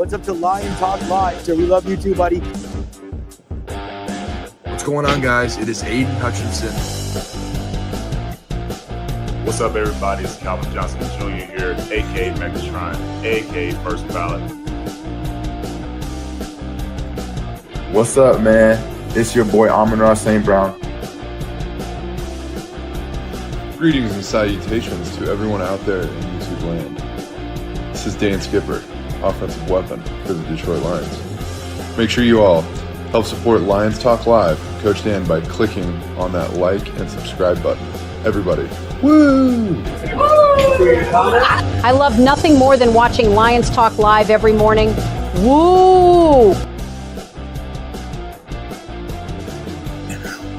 What's up to Lion Talk Live? So we love you too, buddy. What's going on, guys? It is Aiden Hutchinson. What's up, everybody? It's Calvin Johnson Jr. here, a.k.a. Megatron, a.k.a. First Ballot. What's up, man? It's your boy Amon-Ra St. Brown. Greetings and salutations to everyone out there in YouTube land. This is Dan Skipper, offensive weapon for the Detroit Lions. Make sure you all help support Lions Talk Live, Coach Dan, by clicking on that like and subscribe button. Everybody, woo! I love nothing more than watching Lions Talk Live every morning. Woo!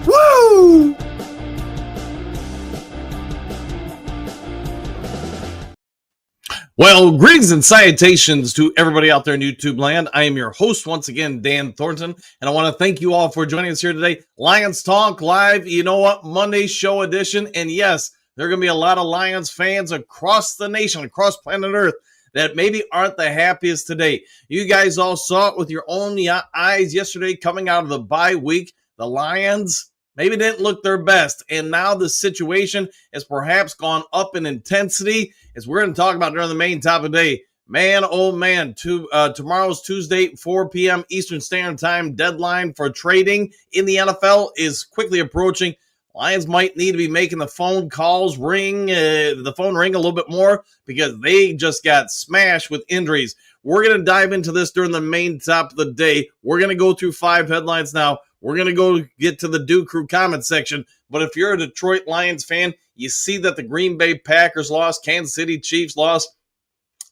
Woo! Well, greetings and salutations to everybody out there in YouTube land. I am your host once again, Dan Thornton, and I want to thank you all for joining us here today. Lions Talk Live, you know what, Monday show edition, and yes, there are going to be a lot of Lions fans across the nation, across planet Earth, that maybe aren't the happiest today. You guys all saw it with your own eyes yesterday coming out of the bye week. The Lions maybe didn't look their best, and now the situation has perhaps gone up in intensity, as we're going to talk about during the main topic of the day. Man, oh man, tomorrow's Tuesday, 4 p.m. Eastern Standard Time deadline for trading in the NFL is quickly approaching. Lions might need to be making the phone calls the phone ring a little bit more, because they just got smashed with injuries. We're going to dive into this during the main top of the day. We're going to go through 5 headlines now. We're going to go get to the Dew Crew comment section. But if you're a Detroit Lions fan, you see that the Green Bay Packers lost, Kansas City Chiefs lost.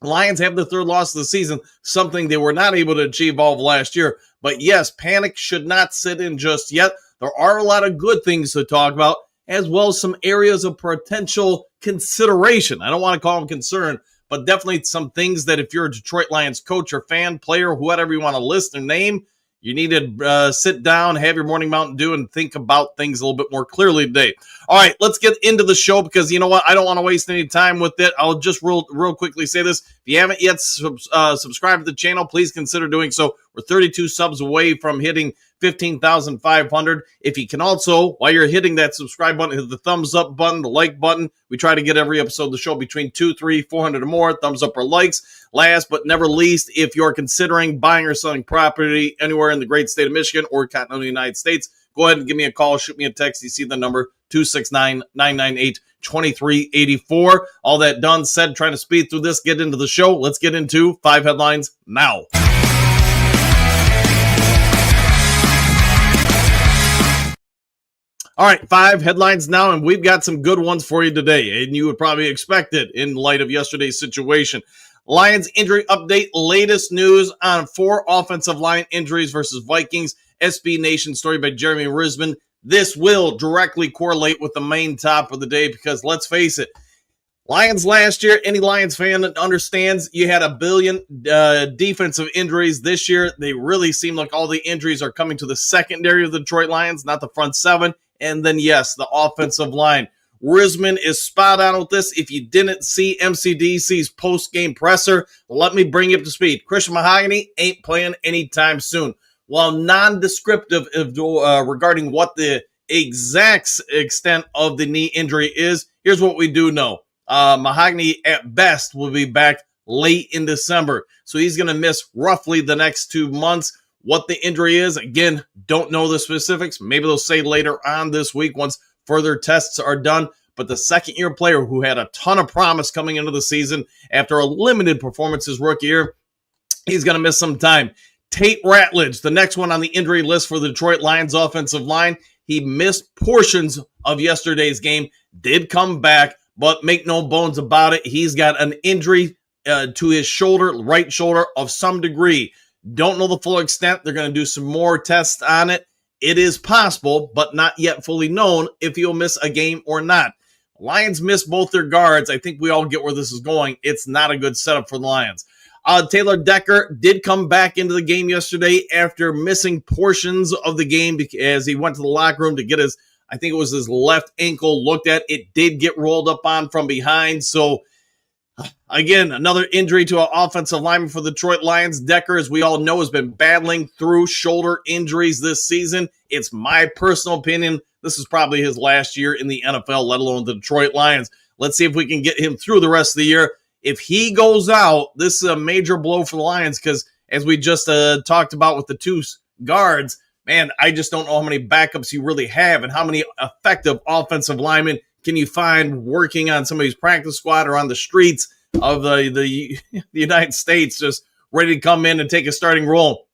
Lions have the 3rd loss of the season, something they were not able to achieve all of last year. But yes, panic should not sit in just yet. There are a lot of good things to talk about, as well as some areas of potential consideration. I don't want to call them concern, but definitely some things that if you're a Detroit Lions coach or fan, player, whatever you want to list their name, you need to sit down, have your morning Mountain Dew, and think about things a little bit more clearly today. All right, let's get into the show, because you know what? I don't want to waste any time with it. I'll just real quickly say this. If you haven't yet subscribed to the channel, please consider doing so. We're 32 subs away from hitting 15,500. If you can also, while you're hitting that subscribe button, hit the thumbs up button, the like button. We try to get every episode of the show between 200, 300, 400 or more. Thumbs up or likes. Last but never least, if you're considering buying or selling property anywhere in the great state of Michigan or continental United States, go ahead and give me a call, shoot me a text. You see the number 269-998-2384. All that done said, trying to speed through this, get into the show. Let's get into 5 headlines now. All right, 5 headlines now, and we've got some good ones for you today, and you would probably expect it in light of yesterday's situation. Lions injury update, latest news on 4 offensive line injuries versus Vikings. SB Nation story by Jeremy Risman. This will directly correlate with the main top of the day, because let's face it, Lions last year, any Lions fan that understands, you had a billion defensive injuries. This year, they really seem like all the injuries are coming to the secondary of the Detroit Lions, not the front 7. And then, yes, the offensive line. Risman is spot on with this. If you didn't see MCDC's post-game presser, let me bring you up to speed. Christian Mahogany ain't playing anytime soon. While non-descriptive regarding what the exact extent of the knee injury is, here's what we do know. Mahogany, at best, will be back late in December. So he's going to miss roughly the next 2 months. What the injury is, again, don't know the specifics. Maybe they'll say later on this week once further tests are done. But the second-year player who had a ton of promise coming into the season after a limited performance his rookie year, he's going to miss some time. Tate Ratledge, the next one on the injury list for the Detroit Lions offensive line. He missed portions of yesterday's game, did come back, but make no bones about it, he's got an injury to his shoulder, right shoulder, of some degree. Don't know the full extent. They're going to do some more tests on it. It is possible, but not yet fully known if he'll miss a game or not. Lions missed both their guards. I think we all get where this is going. It's not a good setup for the Lions. Taylor Decker did come back into the game yesterday after missing portions of the game as he went to the locker room to get his, I think it was his left ankle looked at. It did get rolled up on from behind, so Again, another injury to an offensive lineman for the Detroit Lions. Decker, as we all know, has been battling through shoulder injuries this season. It's my personal opinion. This is probably his last year in the NFL, let alone the Detroit Lions. Let's see if we can get him through the rest of the year. If he goes out, this is a major blow for the Lions because, as we just talked about with the two guards, man, I just don't know how many backups you really have and how many effective offensive linemen can you find working on somebody's practice squad or on the streets of the United States, just ready to come in and take a starting role.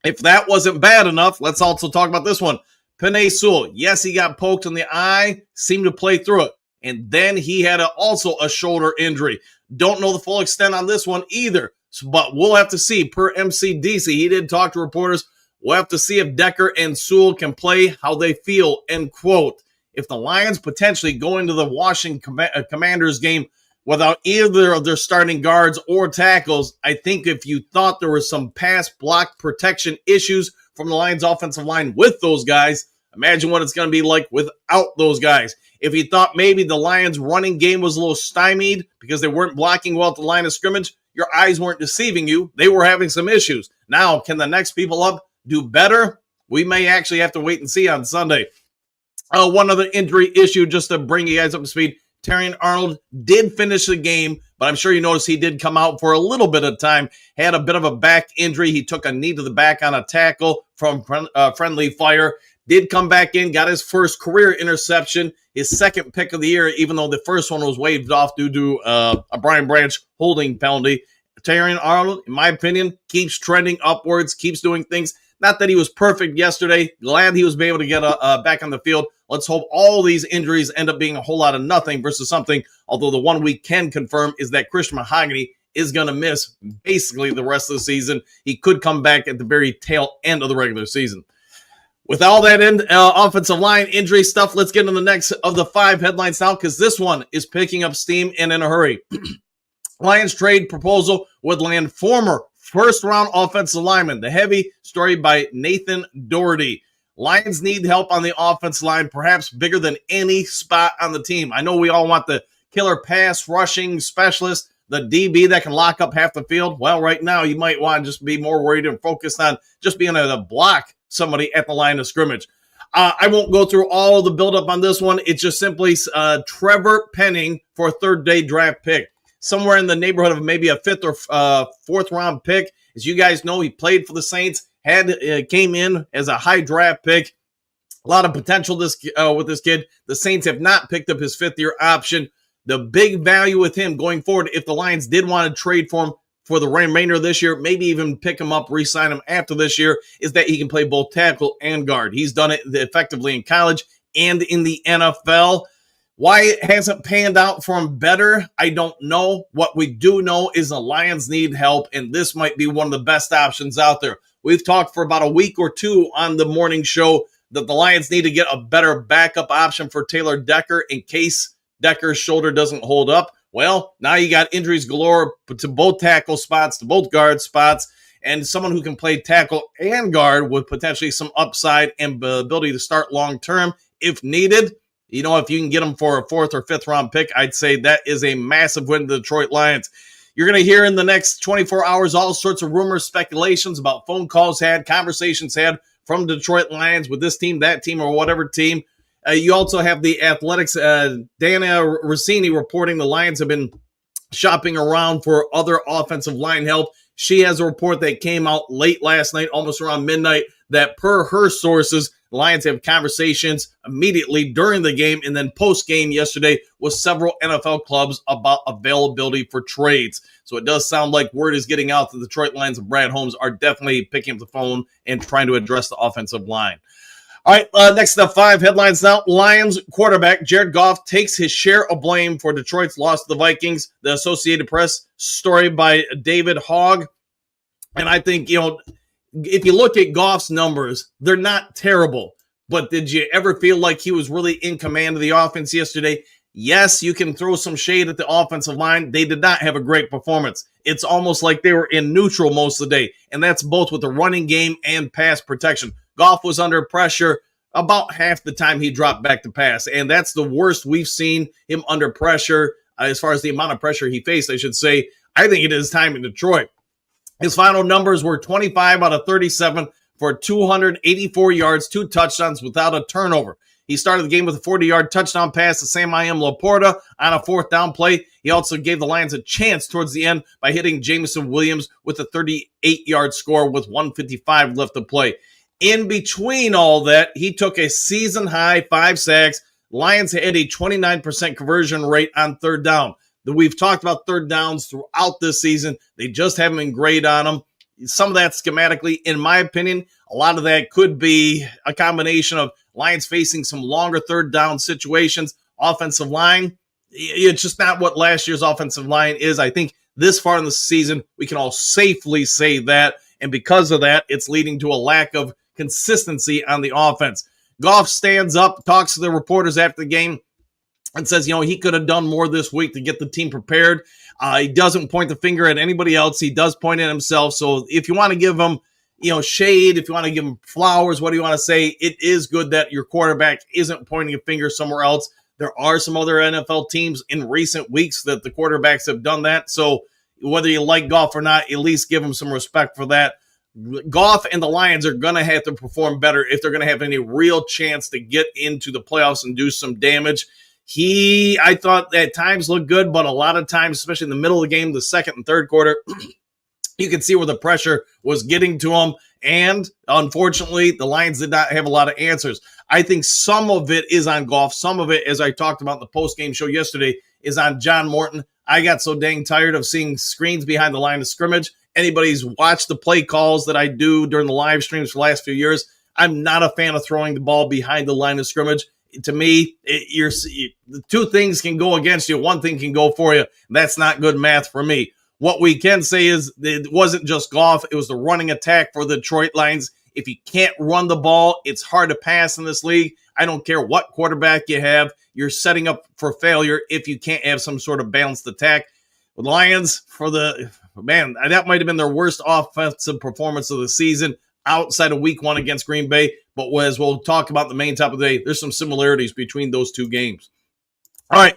If that wasn't bad enough, let's also talk about this one. Penei Sewell, yes, he got poked in the eye, seemed to play through it. And then he had also a shoulder injury. Don't know the full extent on this one either, but we'll have to see. Per MCDC, he did talk to reporters. We'll have to see if Decker and Sewell can play how they feel, end quote. If the Lions potentially go into the Washington Commanders game without either of their starting guards or tackles, I think if you thought there were some pass block protection issues from the Lions offensive line with those guys, imagine what it's going to be like without those guys. If you thought maybe the Lions running game was a little stymied because they weren't blocking well at the line of scrimmage, your eyes weren't deceiving you. They were having some issues. Now, can the next people up do better? We may actually have to wait and see on Sunday. One other injury issue, just to bring you guys up to speed. Terrion Arnold did finish the game, but I'm sure you noticed he did come out for a little bit of time. Had a bit of a back injury. He took a knee to the back on a tackle from friendly fire. Did come back in, got his first career interception, his second pick of the year, even though the first one was waved off due to a Brian Branch holding penalty. Terrion Arnold, in my opinion, keeps trending upwards, keeps doing things. Not that he was perfect yesterday. Glad he was able to get back on the field. Let's hope all these injuries end up being a whole lot of nothing versus something, although the one we can confirm is that Christian Mahogany is going to miss basically the rest of the season. He could come back at the very tail end of the regular season. With all that offensive line injury stuff, let's get into the next of the 5 headlines now, because this one is picking up steam and in a hurry. Lions trade proposal would land former first-round offensive lineman. The heavy story by Nathan Doherty. Lions need help on the offensive line, perhaps bigger than any spot on the team. I know we all want the killer pass rushing specialist, the DB that can lock up half the field. Well, right now you might want to just be more worried and focused on just being able to block somebody at the line of scrimmage. I won't go through all the buildup on this one. It's just simply Trevor Penning for a third-day draft pick. Somewhere in the neighborhood of maybe a 5th or 4th round pick. As you guys know, he played for the Saints, came in as a high draft pick. A lot of potential with this kid. The Saints have not picked up his 5th-year option. The big value with him going forward, if the Lions did want to trade for him for the remainder of this year, maybe even pick him up, re-sign him after this year, is that he can play both tackle and guard. He's done it effectively in college and in the NFL. Why it hasn't panned out for him better, I don't know. What we do know is the Lions need help, and this might be one of the best options out there. We've talked for about a week or two on the morning show that the Lions need to get a better backup option for Taylor Decker in case Decker's shoulder doesn't hold up. Well, now you got injuries galore to both tackle spots, to both guard spots, and someone who can play tackle and guard with potentially some upside and ability to start long-term if needed. You know, if you can get them for a 4th or 5th round pick, I'd say that is a massive win to the Detroit Lions. You're going to hear in the next 24 hours all sorts of rumors, speculations about phone calls had, conversations had from the Detroit Lions with this team, that team, or whatever team. You also have the Athletics, Dana Rossini reporting the Lions have been shopping around for other offensive line help. She has a report that came out late last night, almost around midnight, that per her sources, the Lions have conversations immediately during the game and then post-game yesterday with several NFL clubs about availability for trades. So it does sound like word is getting out that the Detroit Lions and Brad Holmes are definitely picking up the phone and trying to address the offensive line. All right, next up, 5 headlines now. Lions quarterback Jared Goff takes his share of blame for Detroit's loss to the Vikings. The Associated Press story by David Hogg. And I think, if you look at Goff's numbers, they're not terrible. But did you ever feel like he was really in command of the offense yesterday? Yes, you can throw some shade at the offensive line. They did not have a great performance. It's almost like they were in neutral most of the day. And that's both with the running game and pass protection. Goff was under pressure about half the time he dropped back to pass. And that's the worst we've seen him under pressure as far as the amount of pressure he faced, I should say. I think it is time in Detroit. His final numbers were 25 out of 37 for 284 yards, 2 touchdowns without a turnover. He started the game with a 40-yard touchdown pass to Sam Laporta on a 4th down play. He also gave the Lions a chance towards the end by hitting Jameson Williams with a 38-yard score with 1:55 left to play. In between all that, he took a season-high 5 sacks. Lions had a 29% conversion rate on 3rd down. We've talked about 3rd downs throughout this season. They just haven't been great on them. Some of that schematically, in my opinion, a lot of that could be a combination of Lions facing some longer 3rd down situations. Offensive line, it's just not what last year's offensive line is. I think this far in the season, we can all safely say that. And because of that, it's leading to a lack of consistency on the offense. Goff stands up, talks to the reporters after the game, and says, he could have done more this week to get the team prepared. He doesn't point the finger at anybody else. He does point at himself. So if you want to give him, shade, if you want to give him flowers, what do you want to say? It is good that your quarterback isn't pointing a finger somewhere else. There are some other NFL teams in recent weeks that the quarterbacks have done that. So whether you like Goff or not, at least give him some respect for that. Goff and the Lions are going to have to perform better if they're going to have any real chance to get into the playoffs and do some damage. I thought at times looked good, but a lot of times, especially in the middle of the game, the 2nd and 3rd quarter, you could see where the pressure was getting to him. And unfortunately, the Lions did not have a lot of answers. I think some of it is on Goff. Some of it, as I talked about in the post-game show yesterday, is on John Morton. I got so dang tired of seeing screens behind the line of scrimmage. Anybody's watched the play calls that I do during the live streams for the last few years. I'm not a fan of throwing the ball behind the line of scrimmage. To me, the 2 things can go against you. 1 thing can go for you. That's not good math for me. What we can say is it wasn't just Goff. It was the running attack for the Detroit Lions. If you can't run the ball, it's hard to pass in this league. I don't care what quarterback you have. You're setting up for failure if you can't have some sort of balanced attack. The Lions, that might have been their worst offensive performance of the season outside of week 1 against Green Bay. But as we'll talk about the main top of the day, there's some similarities between those 2 games. All right,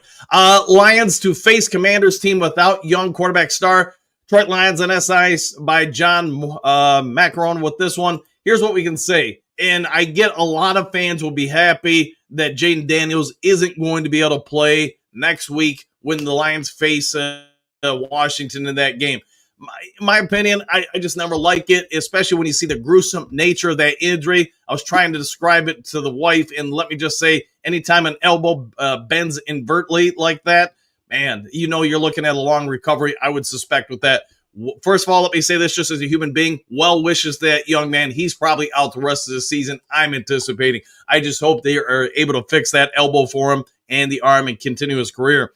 Lions to face Commanders team without young quarterback star. Detroit Lions and SI by John Macaron with this one. Here's what we can say. And I get a lot of fans will be happy that Jaden Daniels isn't going to be able to play next week when the Lions face Washington in that game. My opinion, I just never like it, especially when you see the gruesome nature of that injury. I was trying to describe it to the wife, and let me just say, anytime an elbow bends invertly like that, man, you're looking at a long recovery, I would suspect with that. First of all, let me say this just as a human being. Well wishes that young man. He's probably out the rest of the season, I'm anticipating. I just hope they are able to fix that elbow for him and the arm and continue his career.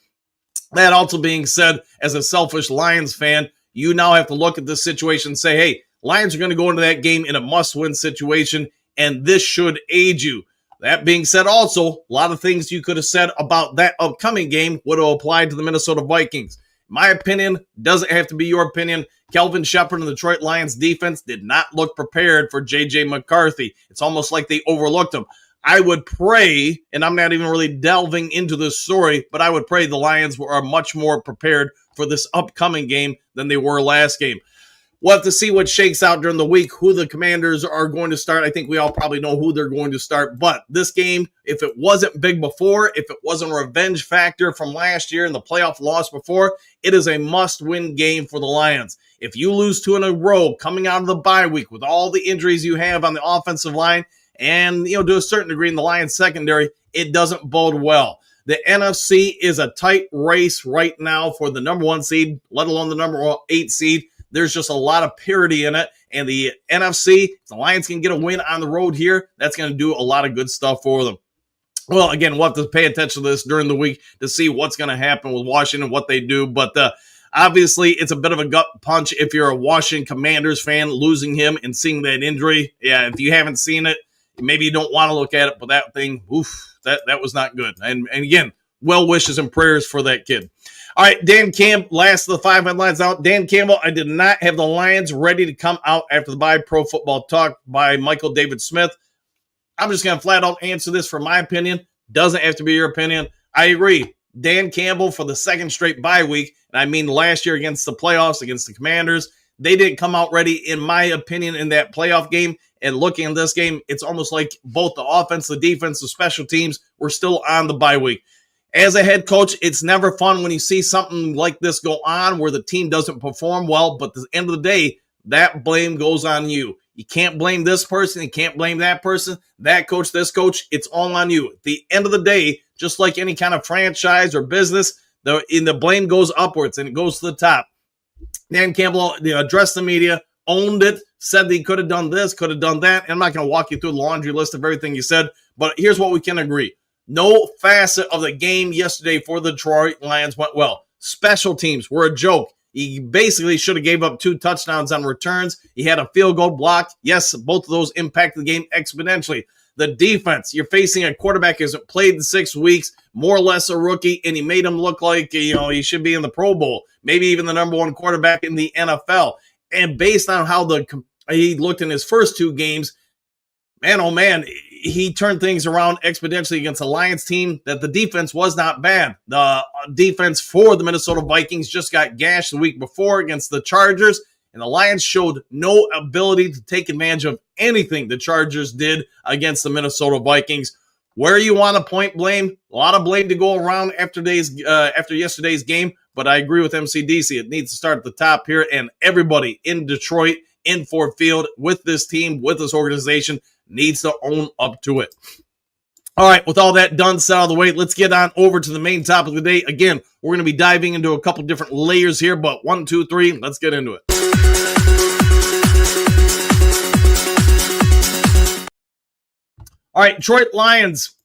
That also being said, as a selfish Lions fan, you now have to look at this situation and say, hey, Lions are going to go into that game in a must-win situation, and this should aid you. That being said, also, a lot of things you could have said about that upcoming game would have applied to the Minnesota Vikings. My opinion doesn't have to be your opinion. Kelvin Shepard and the Detroit Lions defense did not look prepared for J.J. McCarthy. It's almost like they overlooked him. I would pray, and I'm not even really delving into this story, but I would pray the Lions are much more prepared for this upcoming game than they were last game. We'll have to see what shakes out during the week, who the Commanders are going to start. I think we all probably know who they're going to start. But this game, if it wasn't big before, if it wasn't a revenge factor from last year and the playoff loss before, it is a must-win game for the Lions. If you lose 2 in a row coming out of the bye week with all the injuries you have on the offensive line and, to a certain degree in the Lions secondary, it doesn't bode well. The NFC is a tight race right now for the number 1 seed, let alone the number 8 seed. There's just a lot of parity in it. And the NFC, if the Lions can get a win on the road here, that's going to do a lot of good stuff for them. Well, again, we'll have to pay attention to this during the week to see what's going to happen with Washington, what they do. But obviously, it's a bit of a gut punch if you're a Washington Commanders fan, losing him and seeing that injury. Yeah, if you haven't seen it, maybe you don't want to look at it, but that thing, that was not good. And again, well wishes and prayers for that kid. All right, Dan Campbell, last of the 5 headlines out. Dan Campbell, I did not have the Lions ready to come out after the bye. Pro Football Talk by Michael David Smith. I'm just going to flat out answer this from my opinion. Doesn't have to be your opinion. I agree. Dan Campbell for the second straight bye week, and I mean last year against the playoffs, against the Commanders, they didn't come out ready, in my opinion, in that playoff game. And looking at this game, it's almost like both the offense, the defense, the special teams were still on the bye week. As a head coach, it's never fun when you see something like this go on where the team doesn't perform well, but at the end of the day, that blame goes on you. You can't blame this person. You can't blame that person, that coach, this coach. It's all on you. At the end of the day, just like any kind of franchise or business, the blame goes upwards and it goes to the top. Dan Campbell addressed the media, owned it, said that he could have done this, could have done that. And I'm not going to walk you through the laundry list of everything he said, but here's what we can agree. No facet of the game yesterday for the Detroit Lions went well. Special teams were a joke. He basically should have gave up 2 touchdowns on returns. He had a field goal block. Yes, both of those impacted the game exponentially. The defense, you're facing a quarterback who hasn't played in 6 weeks, more or less a rookie, and he made him look like, he should be in the Pro Bowl, maybe even the number 1 quarterback in the NFL. And based on how he looked in his first 2 games, man, oh man, he turned things around exponentially against a Lions team that the defense was not bad. The defense for the Minnesota Vikings just got gashed the week before against the Chargers, and the Lions showed no ability to take advantage of anything the Chargers did against the Minnesota Vikings. Where you want to point blame, a lot of blame to go around after yesterday's game, but I agree with MCDC. It needs to start at the top here, and everybody in Detroit, in Ford Field, with this team, with this organization, needs to own up to it. All right, with all that done, set out of the way, let's get on over to the main topic of the day. Again, we're going to be diving into a couple different layers here, but 1, 2, 3, let's get into it. All right, Detroit Lions,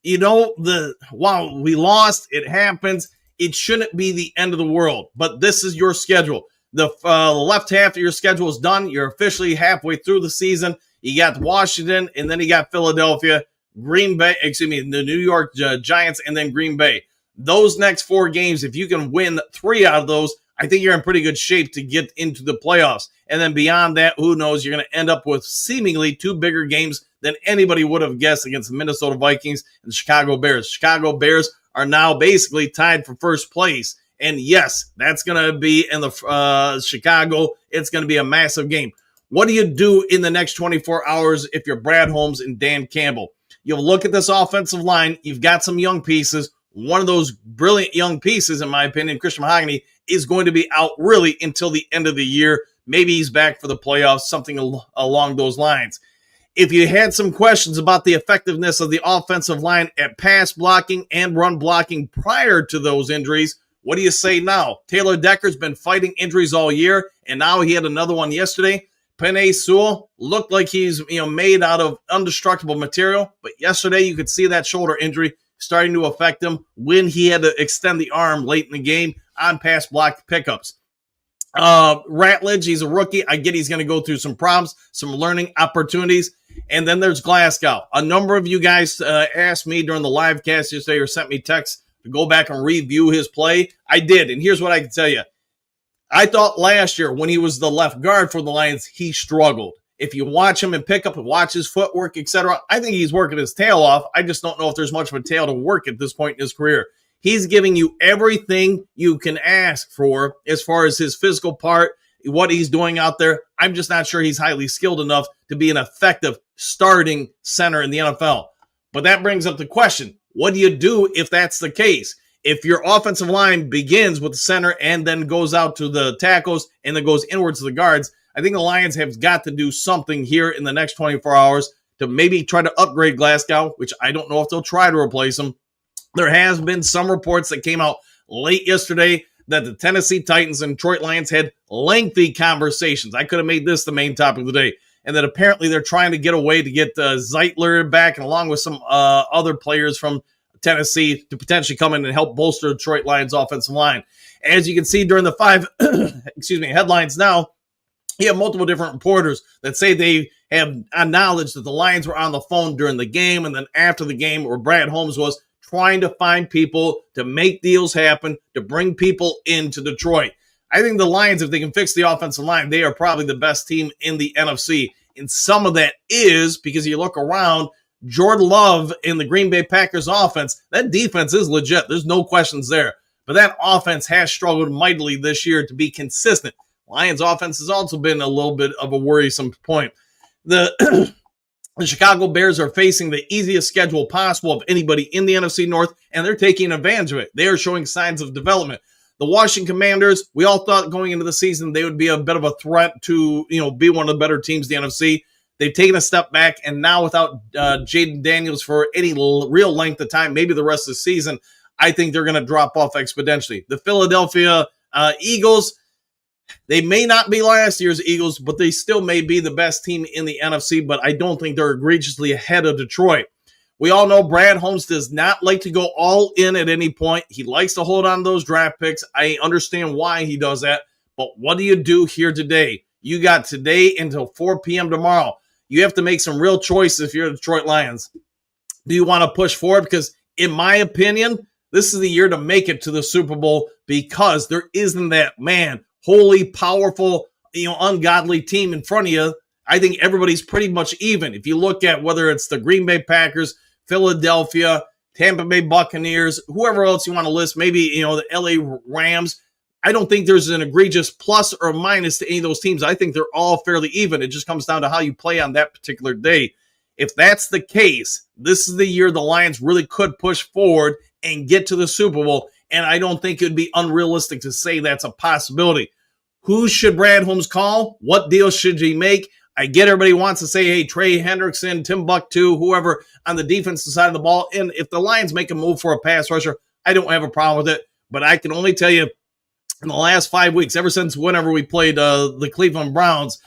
while we lost, it happens. It shouldn't be the end of the world, but this is your schedule. The left half of your schedule is done. You're officially halfway through the season. You got Washington, and then you got Philadelphia, the New York Giants, and then Green Bay. Those next 4 games, if you can win 3 out of those, I think you're in pretty good shape to get into the playoffs. And then beyond that, who knows, you're going to end up with seemingly 2 bigger games than anybody would have guessed against the Minnesota Vikings and the Chicago Bears. Chicago Bears are now basically tied for first place. And yes, that's going to be in the Chicago. It's going to be a massive game. What do you do in the next 24 hours if you're Brad Holmes and Dan Campbell? You'll look at this offensive line. You've got some young pieces. One of those brilliant young pieces, in my opinion, Christian Mahogany, is going to be out really until the end of the year. Maybe he's back for the playoffs, something along those lines. If you had some questions about the effectiveness of the offensive line at pass blocking and run blocking prior to those injuries, what do you say now? Taylor Decker's been fighting injuries all year, and now he had another one yesterday. Penei Sewell looked like he's made out of indestructible material, but yesterday you could see that shoulder injury starting to affect him when he had to extend the arm late in the game on pass block pickups. Ratledge, he's a rookie. I get he's going to go through some problems, some learning opportunities. And then there's Glasgow. A number of you guys asked me during the live cast yesterday or sent me texts to go back and review his play. I did, and here's what I can tell you. I thought last year when he was the left guard for the Lions, he struggled. If you watch him and pick up and watch his footwork, etc., I think he's working his tail off. I just don't know if there's much of a tail to work at this point in his career. He's giving you everything you can ask for as far as his physical part, what he's doing out there. I'm just not sure he's highly skilled enough to be an effective starting center in the NFL. But that brings up the question, what do you do if that's the case? If your offensive line begins with the center and then goes out to the tackles and then goes inwards to the guards, I think the Lions have got to do something here in the next 24 hours to maybe try to upgrade Glasgow, which I don't know if they'll try to replace him. There has been some reports that came out late yesterday that the Tennessee Titans and Detroit Lions had lengthy conversations. I could have made this the main topic of the day. And that apparently they're trying to get a way to get Zeitler back and along with some other players from Tennessee to potentially come in and help bolster the Detroit Lions offensive line. As you can see during the 5 headlines now, you have multiple different reporters that say they have knowledge that the Lions were on the phone during the game and then after the game where Brad Holmes was trying to find people to make deals happen, to bring people into Detroit. I think the Lions, if they can fix the offensive line, they are probably the best team in the NFC. And some of that is because you look around, Jordan Love in the Green Bay Packers offense, that defense is legit. There's no questions there. but that offense has struggled mightily this year to be consistent. Lions offense has also been a little bit of a worrisome point. The Chicago Bears are facing the easiest schedule possible of anybody in the NFC North, and they're taking advantage of it. They are showing signs of development. The Washington Commanders, we all thought going into the season they would be a bit of a threat to, be one of the better teams in the NFC. They've taken a step back, and now without Jaden Daniels for any real length of time, maybe the rest of the season, I think they're going to drop off exponentially. The Philadelphia Eagles, they may not be last year's Eagles, but they still may be the best team in the NFC, but I don't think they're egregiously ahead of Detroit. We all know Brad Holmes does not like to go all in at any point. He likes to hold on to those draft picks. I understand why he does that, but what do you do here today? You got today until 4 p.m. tomorrow. You have to make some real choices if you're the Detroit Lions. Do you want to push forward? Because in my opinion, this is the year to make it to the Super Bowl because there isn't that, holy, powerful, ungodly team in front of you. I think everybody's pretty much even. If you look at whether it's the Green Bay Packers, Philadelphia, Tampa Bay Buccaneers, whoever else you want to list, maybe, the LA Rams, I don't think there's an egregious plus or minus to any of those teams. I think they're all fairly even. It just comes down to how you play on that particular day. If that's the case, this is the year the Lions really could push forward and get to the Super Bowl, and I don't think it would be unrealistic to say that's a possibility. Who should Brad Holmes call? What deal should he make? I get everybody wants to say, hey, Trey Hendrickson, Timbuktu, whoever on the defensive side of the ball. And if the Lions make a move for a pass rusher, I don't have a problem with it. But I can only tell you in the last 5 weeks, ever since whenever we played the Cleveland Browns,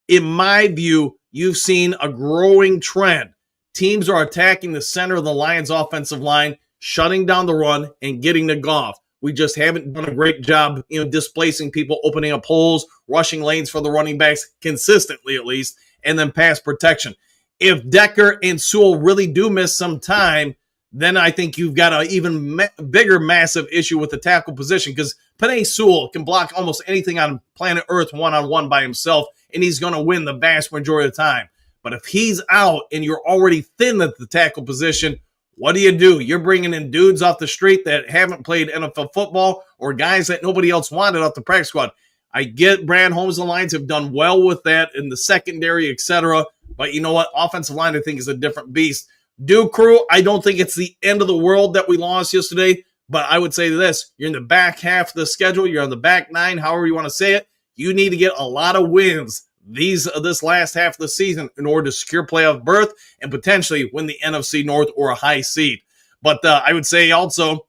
in my view, you've seen a growing trend. Teams are attacking the center of the Lions offensive line, shutting down the run and getting to Goff. We just haven't done a great job, displacing people, opening up holes, rushing lanes for the running backs consistently at least, and then pass protection. If Decker and Sewell really do miss some time, then I think you've got an even bigger, massive issue with the tackle position because Penei Sewell can block almost anything on planet Earth one-on-one by himself, and he's going to win the vast majority of the time. But if he's out and you're already thin at the tackle position, what do? You're bringing in dudes off the street that haven't played NFL football or guys that nobody else wanted off the practice squad. I get Brad Holmes and the Lions have done well with that in the secondary, etc. But you know what? Offensive line, I think, is a different beast. Duke Crew, I don't think it's the end of the world that we lost yesterday, but I would say this. You're in the back half of the schedule. You're on the back nine, however you want to say it. You need to get a lot of wins this last half of the season in order to secure playoff berth and potentially win the NFC North or a high seed. But I would say also,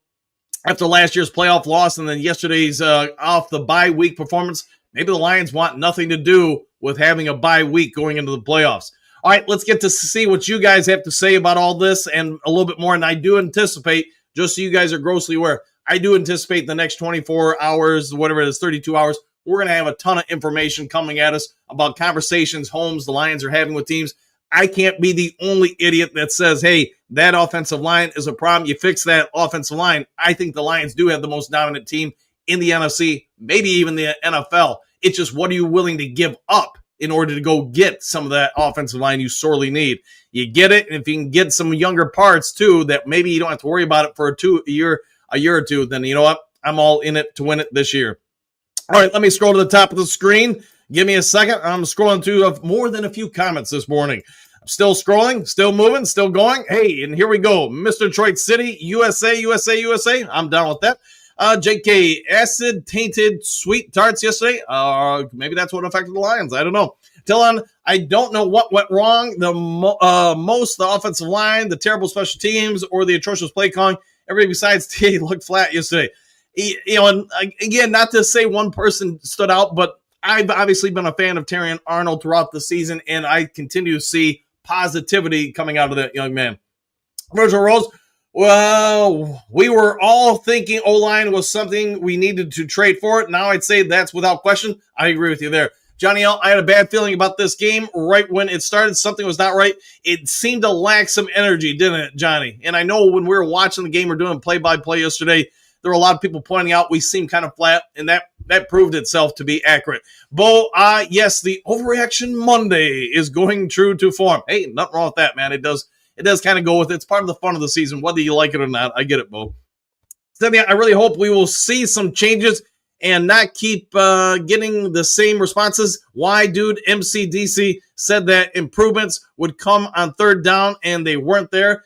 after last year's playoff loss and then yesterday's off the bye week performance, maybe the Lions want nothing to do with having a bye week going into the playoffs. All right, let's get to see what you guys have to say about all this and a little bit more. And I do anticipate, just so you guys are grossly aware, I do anticipate the next 24 hours, whatever it is, 32 hours, we're going to have a ton of information coming at us about conversations Holmes, the Lions are having with teams. I can't be the only idiot that says, hey, that offensive line is a problem. You fix that offensive line. I think the Lions do have the most dominant team in the NFC, maybe even the NFL. It's just what are you willing to give up in order to go get some of that offensive line you sorely need? You get it, and if you can get some younger parts too that maybe you don't have to worry about it for a year or two, then you know what? I'm all in it to win it this year. All right, let me scroll to the top of the screen. Give me a second. I'm scrolling to more than a few comments this morning. I'm still scrolling, still moving, still going. Hey, and here we go. Mr. Detroit City, USA. I'm down with that. JK, acid-tainted sweet tarts yesterday. Maybe that's what affected the Lions. I don't know. Dylan, I don't know what went wrong. The offensive line, the terrible special teams, or the atrocious play calling. Everybody besides T looked flat yesterday. And again, not to say one person stood out, but I've obviously been a fan of Terrion Arnold throughout the season, and I continue to see positivity coming out of that young man. Virgil Rose, well, we were all thinking O-line was something we needed to trade for it. Now I'd say that's without question. I agree with you there. Johnny L., I had a bad feeling about this game right when it started. Something was not right. It seemed to lack some energy, didn't it, Johnny? And I know when we were watching the game or doing play-by-play yesterday, there were a lot of people pointing out we seemed kind of flat, and that proved itself to be accurate. Bo, yes, the Overreaction Monday is going true to form. Hey, nothing wrong with that, man. It does kind of go with it. It's part of the fun of the season, whether you like it or not. I get it, Bo. Cynthia, I really hope we will see some changes and not keep getting the same responses. Why, dude? MCDC said that improvements would come on third down, and they weren't there.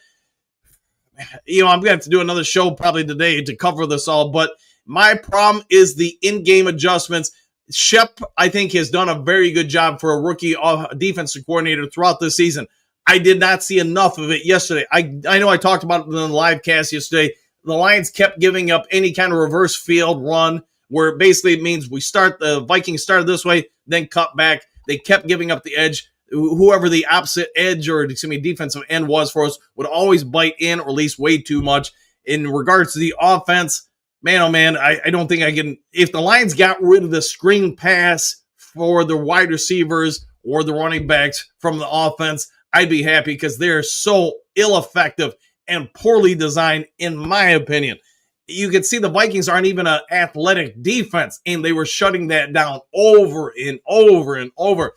I'm going to have to do another show probably today to cover this all, but my problem is the in-game adjustments. Shep, I think, has done a very good job for a rookie defensive coordinator throughout the season. I did not see enough of it yesterday. I know I talked about it in the live cast yesterday. The Lions kept giving up any kind of reverse field run, where basically it means the Vikings started this way, then cut back. They kept giving up the edge. Whoever the opposite edge or defensive end was for us would always bite in or release way too much. In regards to the offense, man, oh man, I don't think I can. If the Lions got rid of the screen pass for the wide receivers or the running backs from the offense, I'd be happy because they're so ill-effective and poorly designed, in my opinion. You can see the Vikings aren't even an athletic defense, and they were shutting that down over and over and over.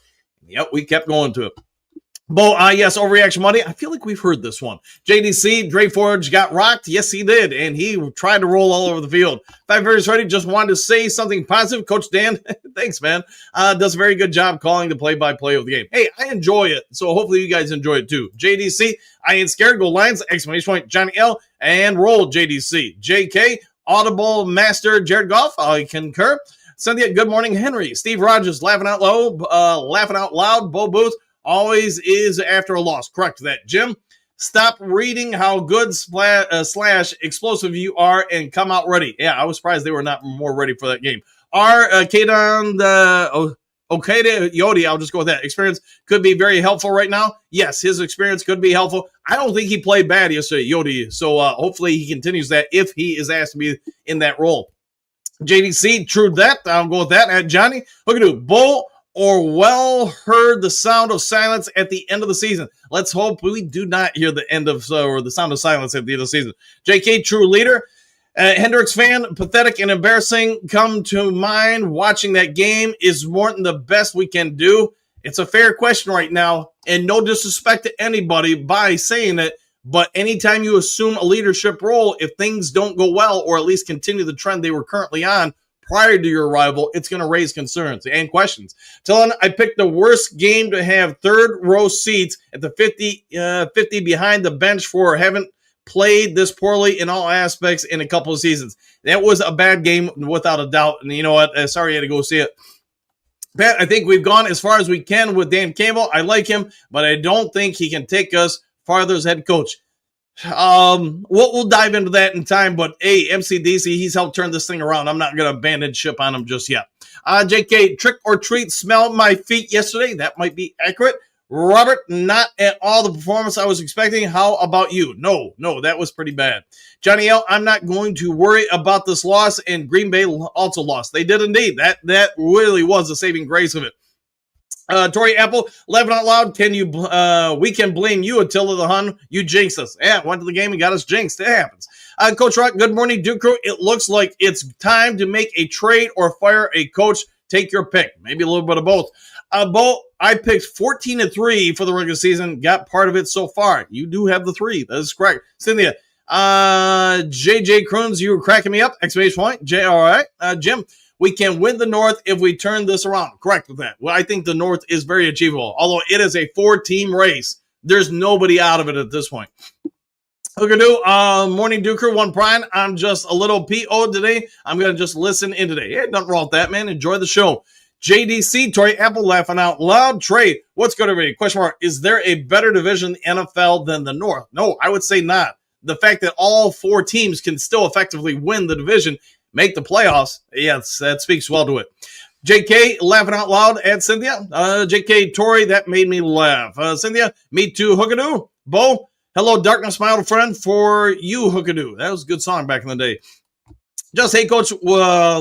Yep, we kept going to it. Bo, yes, Overreaction Monday. I feel like we've heard this one. JDC, Dre Forge got rocked. Yes, he did, and he tried to roll all over the field. Five Various Ready, just wanted to say something positive. Coach Dan, thanks, man. Does a very good job calling the play-by-play of the game. Hey, I enjoy it, so hopefully you guys enjoy it too. JDC, I ain't scared. Go Lions! Exclamation point. Johnny L. And roll JDC. JK, Audible Master, Jared Goff. I concur. Cynthia, good morning, Henry. Steve Rogers, laughing out loud. Bo Booth. Always is after a loss. Correct that. Jim, stop reading how good slash explosive you are and come out ready. Yeah, I was surprised they were not more ready for that game. Kadon Okada Yodi, I'll just go with that. Experience could be very helpful right now. Yes, his experience could be helpful. I don't think he played bad yesterday, Yodi. So hopefully he continues that if he is asked to be in that role. JDC, true that. I'll go with that. And Johnny, look at you. Bo Orwell heard the sound of silence at the end of the season. Let's hope we do not hear the end of or the sound of silence at the end of the season. JK, true leader. Hendricks fan, pathetic and embarrassing come to mind watching that game. Is Morton the best we can do? It's a fair question right now, and no disrespect to anybody by saying it, but anytime you assume a leadership role, if things don't go well or at least continue the trend they were currently on prior to your arrival, it's going to raise concerns and questions. Telling I picked the worst game to have third row seats at the 50 behind the bench for haven't played this poorly in all aspects in a couple of seasons. That was a bad game without a doubt. And you know what? Sorry you had to go see it. Pat, I think we've gone as far as we can with Dan Campbell. I like him, but I don't think he can take us farther as head coach. We'll dive into that in time, but hey, MCDC, he's helped turn this thing around. I'm not going to abandon ship on him just yet. JK, trick or treat, smelled my feet yesterday. That might be accurate. Robert, not at all the performance I was expecting. How about you? No, that was pretty bad. Johnny L, I'm not going to worry about this loss, and Green Bay also lost. They did indeed. That really was a saving grace of it. Tori Apple, laughing out loud. We can blame you, Attila the Hun. You jinxed us. Yeah, went to the game and got us jinxed. It happens. Coach Rock, good morning, Duke Crew. It looks like it's time to make a trade or fire a coach. Take your pick. Maybe a little bit of both. Bo, I picked 14-3 for the regular season. Got part of it so far. You do have the 3. That is correct. Cynthia, JJ Kroons, you were cracking me up. Exclamation point. All right. Jim, we can win the North if we turn this around. Correct with that. Well, I think the North is very achievable. Although it is a 4-team race, there's nobody out of it at this point. Morning Duker, one Prime. I'm just a little PO today. I'm going to just listen in today. Yeah, nothing wrong with that, man. Enjoy the show. JDC, Tori Apple laughing out loud. Trey, what's good, everybody? Question mark. Is there a better division in the NFL than the North? No, I would say not. The fact that all 4 teams can still effectively win the division, make the playoffs, yes, that speaks well to it. JK, laughing out loud at Cynthia. JK, Tori, that made me laugh. Cynthia, me too, Hookadoo. Bo, hello, darkness, my old friend, for you, Hookadoo. That was a good song back in the day. Just, hey, Coach,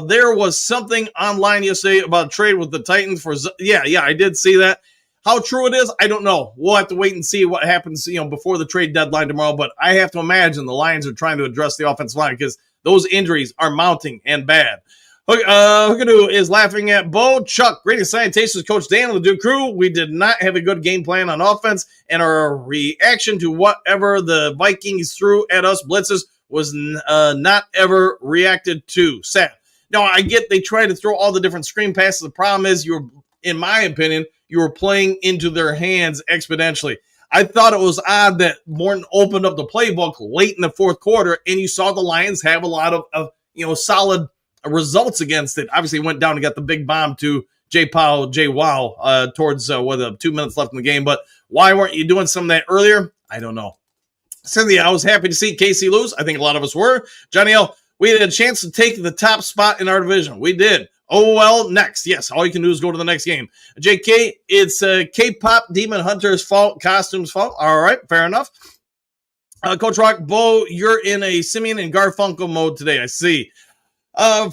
there was something online yesterday about a trade with the Titans for, yeah, I did see that. How true it is, I don't know. We'll have to wait and see what happens, before the trade deadline tomorrow, but I have to imagine the Lions are trying to address the offensive line because those injuries are mounting and bad. Hookadoo is laughing at Bo. Chuck, greatest salutations, Coach Dan of the Duke Crew. We did not have a good game plan on offense, and our reaction to whatever the Vikings threw at us blitzes was not ever reacted to. Sad. Now, I get they try to throw all the different screen passes. The problem is in my opinion, you were playing into their hands exponentially. I thought it was odd that Morton opened up the playbook late in the fourth quarter, and you saw the Lions have a lot of solid results against it. Obviously, went down and got the big bomb to Jay Wow towards 2 minutes left in the game. But why weren't you doing some of that earlier? I don't know. Cynthia, I was happy to see KC lose. I think a lot of us were. Johnny L., we had a chance to take the top spot in our division. We did. Oh, well, next. Yes, all you can do is go to the next game. JK, it's K-pop Demon Hunter's fault, costume's fault. All right, fair enough. Coach Rock, Bo, you're in a Simeon and Garfunkel mode today, I see.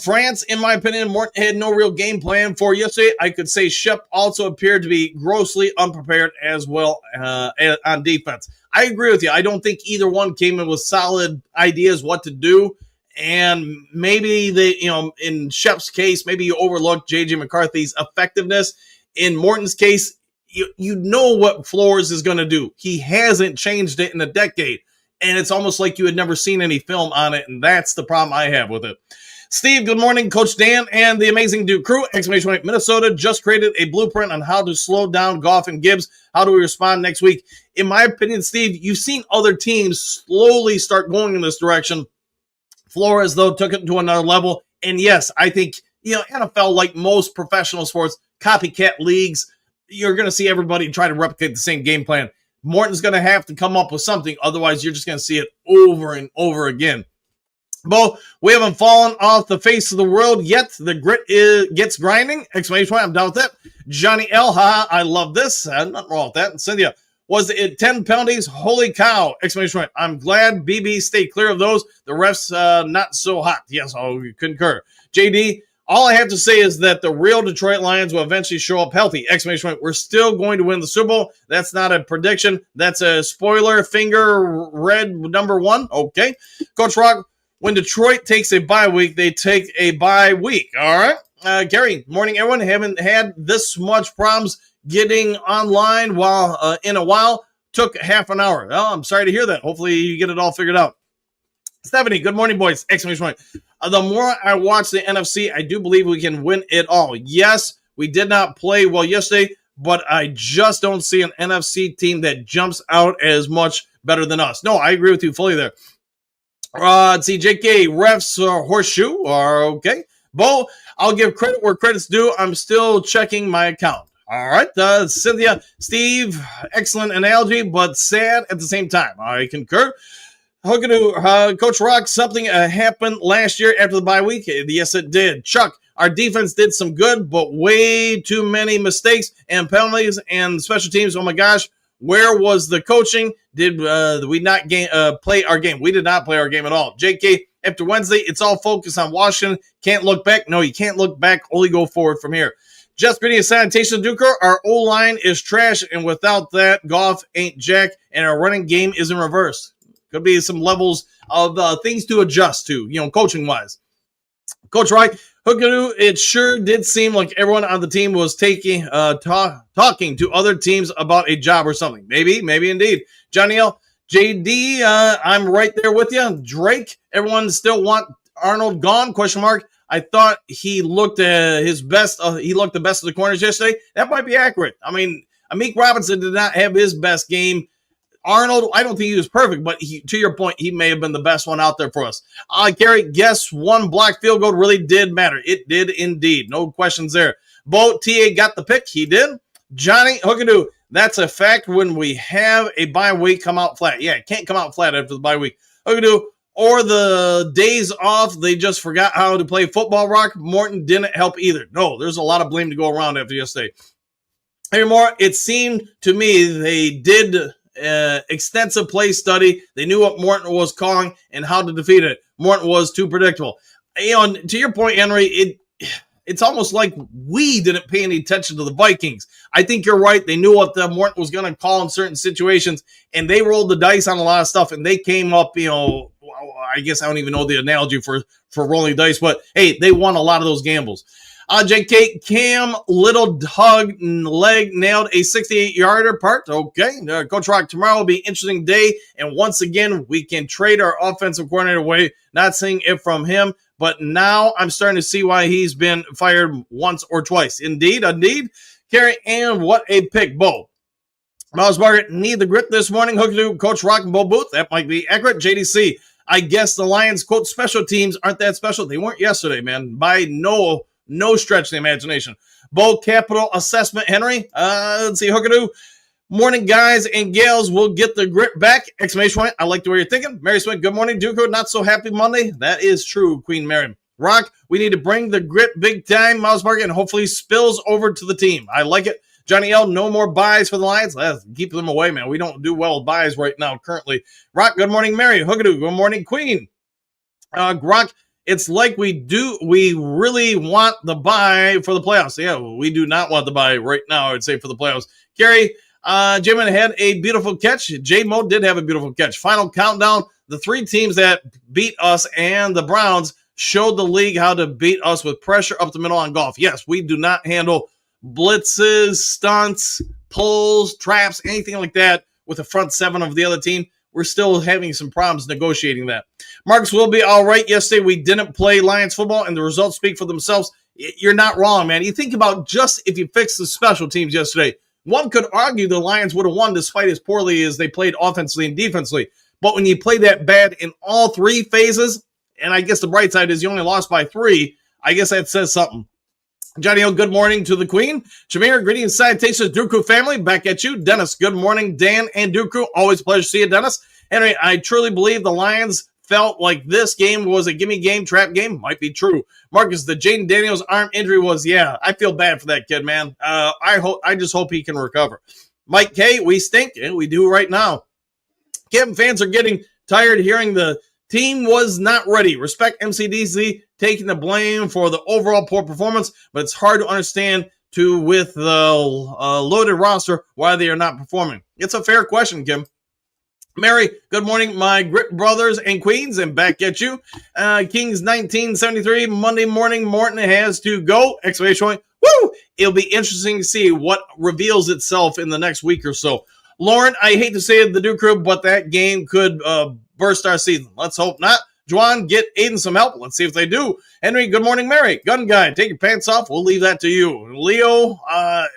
France, in my opinion, Morton had no real game plan for yesterday. I could say Shep also appeared to be grossly unprepared as well on defense. I agree with you. I don't think either one came in with solid ideas what to do. And maybe in Shep's case, maybe you overlooked J.J. McCarthy's effectiveness. In Morton's case, you know what Flores is going to do. He hasn't changed it in a decade. And it's almost like you had never seen any film on it. And that's the problem I have with it. Steve, good morning. Coach Dan and the Amazing Duke crew. Exclamation point. Minnesota just created a blueprint on how to slow down Goff and Gibbs. How do we respond next week? In my opinion, Steve, you've seen other teams slowly start going in this direction. Flores, though, took it to another level. And yes, I think, NFL, like most professional sports, copycat leagues, you're going to see everybody try to replicate the same game plan. Morton's going to have to come up with something. Otherwise, you're just going to see it over and over again. Bo, we haven't fallen off the face of the world yet. The grit gets grinding. Exclamation point. I'm down with that. Johnny L. I love this. Nothing wrong with that. And Cynthia, was it 10 penalties? Holy cow. Exclamation point. I'm glad BB stayed clear of those. The refs not so hot. Yes, I'll concur. JD, all I have to say is that the real Detroit Lions will eventually show up healthy. Exclamation point. We're still going to win the Super Bowl. That's not a prediction. That's a spoiler finger red number 1. Okay. Coach Rock, when Detroit takes a bye week, they take a bye week. All right. Gary, morning, everyone. Haven't had this much problems getting online in a while. Took half an hour. Well, I'm sorry to hear that. Hopefully you get it all figured out. Stephanie, good morning, boys. Exclamation point. The more I watch the NFC, I do believe we can win it all. Yes, we did not play well yesterday, but I just don't see an NFC team that jumps out as much better than us. No, I agree with you fully there. Let's see, JK, refs horseshoe are okay. Bo, I'll give credit where credit's due. I'm still checking my account. All right, Cynthia, Steve, excellent analogy, but sad at the same time. I concur. Coach Rock, something happened last year after the bye week. Yes, it did. Chuck, our defense did some good, but way too many mistakes and penalties and special teams. Oh, my gosh. Where was the coaching? Did we not play our game? We did not play our game at all. JK, after Wednesday, it's all focused on Washington. Can't look back. No, you can't look back. Only go forward from here. Just greeting a sanitation, Duker. Our O-line is trash, and without that, Goff ain't jack, and our running game is in reverse. Could be some levels of things to adjust to, coaching-wise. Coach Wright, Hookadoo, it sure did seem like everyone on the team was talking to other teams about a job or something. Maybe indeed. Johnny L, JD, I'm right there with you. Drake, everyone still want Arnold gone? ? I thought he looked his best. He looked the best of the corners yesterday. That might be accurate. I mean, Amik Robinson did not have his best game. Arnold, I don't think he was perfect, but to your point, he may have been the best one out there for us. Gary, guess one block field goal really did matter. It did indeed. No questions there. Bo, TA got the pick. He did. Johnny, Hookadoo, that's a fact when we have a bye week come out flat. Yeah, it can't come out flat after the bye week. Hookadoo, or the days off, they just forgot how to play football. Rock, Morton didn't help either. No, there's a lot of blame to go around after yesterday. Anymore, it seemed to me they did extensive play study. They knew what Morton was calling and how to defeat it. Morton was too predictable. And to your point, Henry, it's almost like we didn't pay any attention to the Vikings. I think you're right. They knew what Morton was going to call in certain situations, and they rolled the dice on a lot of stuff, and they came up, I guess I don't even know the analogy for rolling dice, but hey, they won a lot of those gambles. JK Cam Little hug leg nailed a 68-yarder part. Okay. Coach Rock, tomorrow will be an interesting day. And once again, we can trade our offensive coordinator away. Not seeing it from him, but now I'm starting to see why he's been fired once or twice. Indeed. Carrie Ann, what a pick. Bo. Miles Margaret need the grit this morning. Hook Coach Rock and Bo Booth. That might be accurate. JDC. I guess the Lions, quote, special teams aren't that special. They weren't yesterday, man. By no stretch of the imagination. Bo Capital Assessment, Henry. Let's see. Hookadoo. Morning, guys and gals. We'll get the grit back. Exclamation point. I like the way you're thinking. Mary Smith, good morning. Duco, not so happy Monday. That is true, Queen Mary. Rock, we need to bring the grit big time. Miles Market, and hopefully spills over to the team. I like it. Johnny L, no more buys for the Lions. Let's keep them away, man. We don't do well with buys right now currently. Rock, good morning, Mary. Hookadoo, good morning, Queen. Rock, it's like we really want the buy for the playoffs. Yeah, we do not want the buy right now, I would say, for the playoffs. Gary, J-Man had a beautiful catch. J-Mo did have a beautiful catch. Final countdown. The three teams that beat us and the Browns showed the league how to beat us with pressure up the middle on golf. Yes, we do not handle blitzes, stunts, pulls, traps, anything like that with the front seven of the other team. We're still having some problems negotiating that. Marcus will be all right. Yesterday, we didn't play Lions football, and the results speak for themselves. You're not wrong, man. You think about just if you fix the special teams yesterday, one could argue the Lions would have won despite as poorly as they played offensively and defensively. But when you play that bad in all three phases, and I guess the bright side is you only lost by 3, I guess that says something. Johnny O, good morning to the Queen. Shamir, greetings, salutations, Dooku family. Back at you. Dennis, good morning. Dan and Dooku, always a pleasure to see you, Dennis. Henry, I truly believe the Lions felt like this game was a gimme game, trap game. Might be true. Marcus, the Jaden Daniels arm injury was, I feel bad for that kid, man. I just hope he can recover. Mike K, we stink, and we do right now. Kevin fans are getting tired hearing the team was not ready. Respect MCDC taking the blame for the overall poor performance, but it's hard to understand with the loaded roster why they are not performing. It's a fair question, Kim. Mary, good morning, my grit brothers and queens, and back at you. Kings 1973, Monday morning, Morton has to go! Exclamation point. Woo! It'll be interesting to see what reveals itself in the next week or so. Lauren, I hate to say it, the Duke Crew, but that game could burst our season. Let's hope not. Juan, get Aiden some help. Let's see if they do. Henry, good morning, Mary. Gun guy, take your pants off. We'll leave that to you. Leo,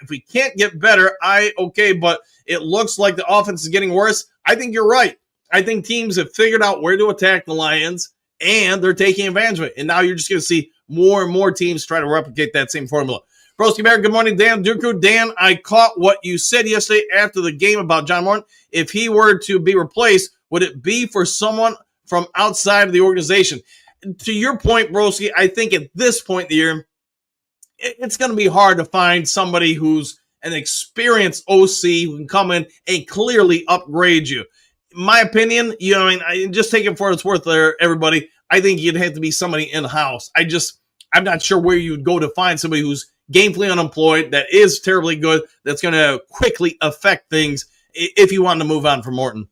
if we can't get better, okay, but it looks like the offense is getting worse. I think you're right. I think teams have figured out where to attack the Lions, and they're taking advantage of it. And now you're just going to see more and more teams try to replicate that same formula. Broski Bear, good morning, Dan Duku. Dan, I caught what you said yesterday after the game about John Morton. If he were to be replaced, would it be for someone from outside of the organization? To your point, Broski, I think at this point in the year, it's going to be hard to find somebody who's an experienced OC who can come in and clearly upgrade you. In my opinion, I just take it for what it's worth there, everybody. I think you'd have to be somebody in-house. I'm not sure where you'd go to find somebody who's gainfully unemployed, that is terribly good, that's going to quickly affect things if you want to move on from Morton.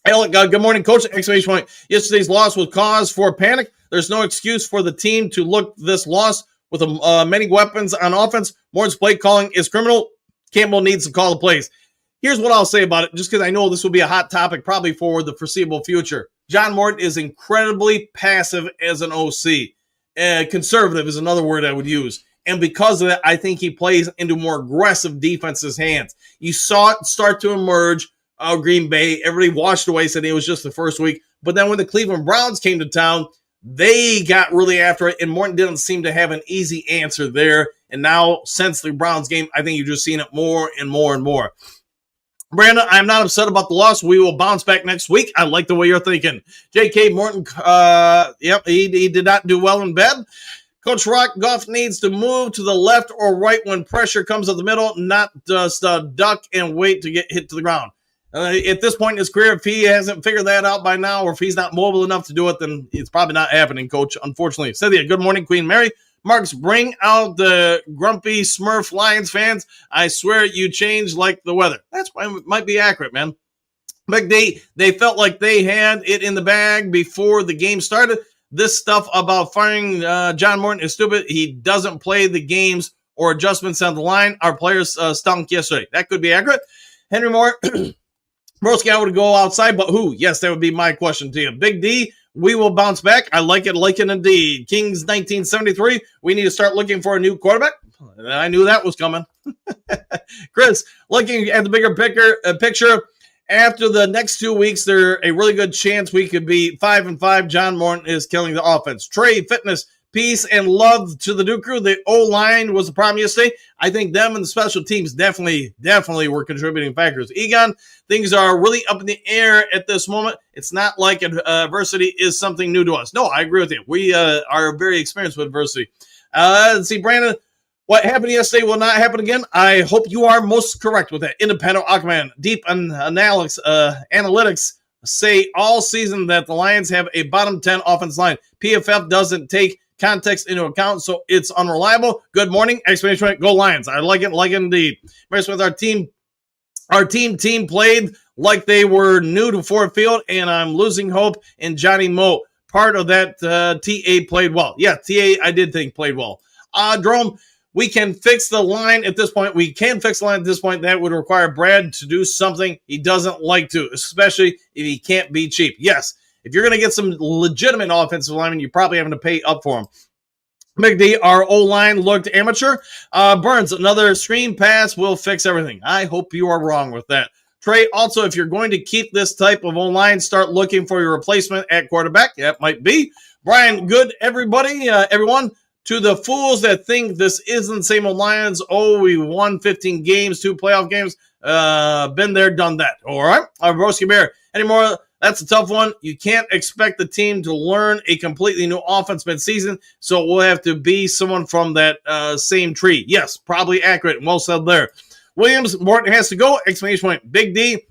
Alec, good morning, Coach. Exclamation point. Yesterday's loss was cause for panic. There's no excuse for the team to look this loss with many weapons on offense. Morton's play calling is criminal. Campbell needs to call the plays. Here's what I'll say about it, just because I know this will be a hot topic probably for the foreseeable future. John Morton is incredibly passive as an OC. Conservative is another word I would use. And because of that, I think he plays into more aggressive defense's hands. You saw it start to emerge. Green Bay, everybody washed away, said it was just the first week. But then when the Cleveland Browns came to town, they got really after it, and Morton didn't seem to have an easy answer there. And now, since the Browns game, I think you've just seen it more and more and more. Brandon, I'm not upset about the loss. We will bounce back next week. I like the way you're thinking. J.K. Morton, he did not do well in bed. Coach Rock, Goff needs to move to the left or right when pressure comes up the middle, not just duck and wait to get hit to the ground. At this point in his career, if he hasn't figured that out by now, or if he's not mobile enough to do it, then it's probably not happening, Coach, unfortunately. Cynthia, good morning, Queen Mary. Marks, bring out the grumpy Smurf Lions fans. I swear you changed like the weather. That's might be accurate, man. But they felt like they had it in the bag before the game started. this stuff about firing John Morton is stupid. He doesn't play the games or adjustments on the line. Our players stunk yesterday. That could be accurate. Henry Moore, Broski, I would go outside, but who? Yes, that would be my question to you. Big D, we will bounce back. I like it indeed. Kings 1973, we need to start looking for a new quarterback. I knew that was coming. Chris, looking at the bigger picture, after the next 2 weeks, there's a really good chance we could be 5-5. John Morton is killing the offense. Trey, fitness, peace, and love to the Duke crew. The O-line was the problem yesterday. I think them and the special teams definitely were contributing factors. Egon, things are really up in the air at this moment. It's not like adversity is something new to us. No, I agree with you. We are very experienced with adversity. Let's see, Brandon. What happened yesterday will not happen again. I hope you are most correct with that. Independent Aquaman, deep analytics say all season that the Lions have a bottom 10 offense line. PFF doesn't take context into account, so it's unreliable. Good morning! Exclamation point! Go Lions! I like it indeed. With our team played like they were new to Ford Field, and I'm losing hope in Johnny Moe. Part of that TA played well. Yeah, TA I did think played well. Jerome. We can fix the line at this point. That would require Brad to do something he doesn't like to, especially if he can't be cheap. Yes, if you're going to get some legitimate offensive linemen, you're probably having to pay up for them. McD, our O-line looked amateur. Burns, another screen pass will fix everything. I hope you are wrong with that. Trey, also, if you're going to keep this type of O-line, start looking for your replacement at quarterback. That might be. Brian, good, everyone. To the fools that think this isn't the same old Lions, we won 15 games, 2 playoff games. Been there, done that. All right. Broski Bear, anymore? That's a tough one. You can't expect the team to learn a completely new offense mid-season, so it will have to be someone from that same tree. Yes, probably accurate and well said there. Williams, Morton has to go. Exclamation point. Big D,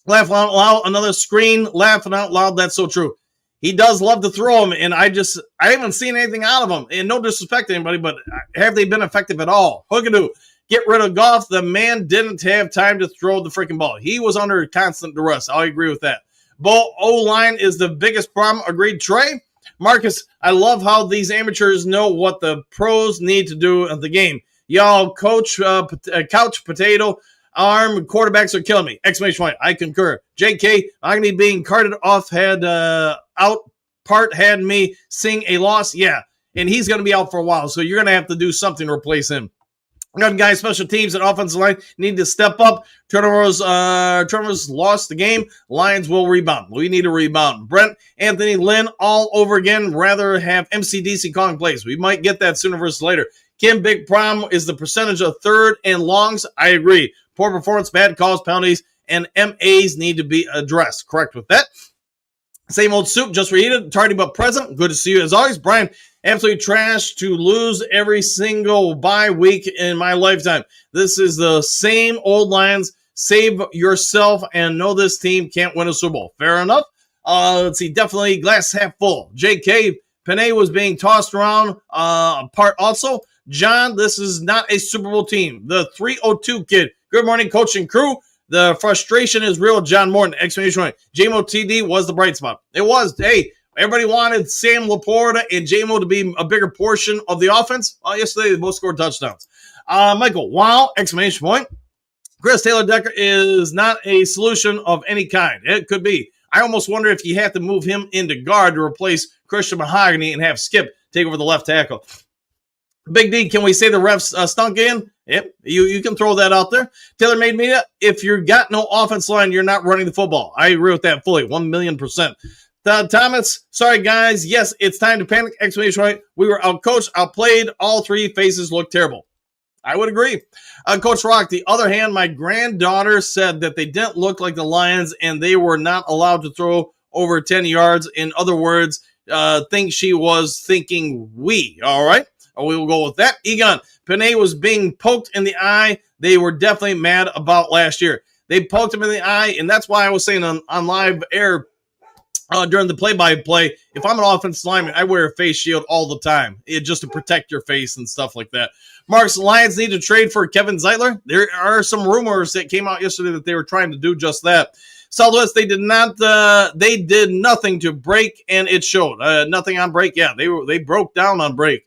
laughing out loud. Another screen, laughing out loud. That's so true. He does love to throw them, and I haven't seen anything out of them. And no disrespect to anybody, but have they been effective at all? Hookadoo, get rid of Goff. The man didn't have time to throw the freaking ball. He was under constant duress. I agree with that. Bo O-line is the biggest problem. Agreed, Trey. Marcus, I love how these amateurs know what the pros need to do in the game. Y'all couch potato arm quarterbacks are killing me. Exclamation point. I concur. JK, Agony being carted off had me sing a loss. Yeah, and he's going to be out for a while, so you're going to have to do something to replace him. Guys, special teams and offensive line need to step up. Turnovers lost the game. Lions will rebound. We need to rebound. Brent, Anthony, Lynn, all over again. Rather have MCDC calling plays. We might get that sooner versus later. Kim, big problem is the percentage of third and longs. I agree. Poor performance, bad calls, penalties, and MAs need to be addressed. Correct with that. Same old soup, just reheated, tardy but present. Good to see you as always. Brian, absolutely trash to lose every single bye week in my lifetime. This is the same old Lions. Save yourself and know this team can't win a Super Bowl. Fair enough. Let's see, definitely glass half full. JK, Panay was being tossed around part also. John, this is not a Super Bowl team. The 302 kid. Good morning, coach and crew. The frustration is real. John Morton, exclamation point. JMO TD was the bright spot. It was. Hey, everybody wanted Sam Laporta and JMO to be a bigger portion of the offense. Yesterday, they both scored touchdowns. Michael, wow, exclamation point. Chris Taylor Decker is not a solution of any kind. It could be. I almost wonder if you have to move him into guard to replace Christian Mahogany and have Skip take over the left tackle. Big D, can we say the refs stunk in? Yep, you can throw that out there. Taylor Made Media, if you've got no offense line, you're not running the football. I agree with that fully, 1,000,000%. Thomas, sorry guys, yes, it's time to panic, exclamation point. We were outcoached, outplayed, all three faces look terrible. I would agree. Coach Rock, the other hand, my granddaughter said that they didn't look like the Lions and they were not allowed to throw over 10 yards. In other words, think she was thinking we, all right? We will go with that. Egon, Panay was being poked in the eye. They were definitely mad about last year. They poked him in the eye, and that's why I was saying on live air during the play-by-play, if I'm an offensive lineman, I wear a face shield all the time just to protect your face and stuff like that. Mark's Lions need to trade for Kevin Zeitler. There are some rumors that came out yesterday that they were trying to do just that. Southwest, they did nothing to break, and it showed. Nothing on break. Yeah, they broke down on break.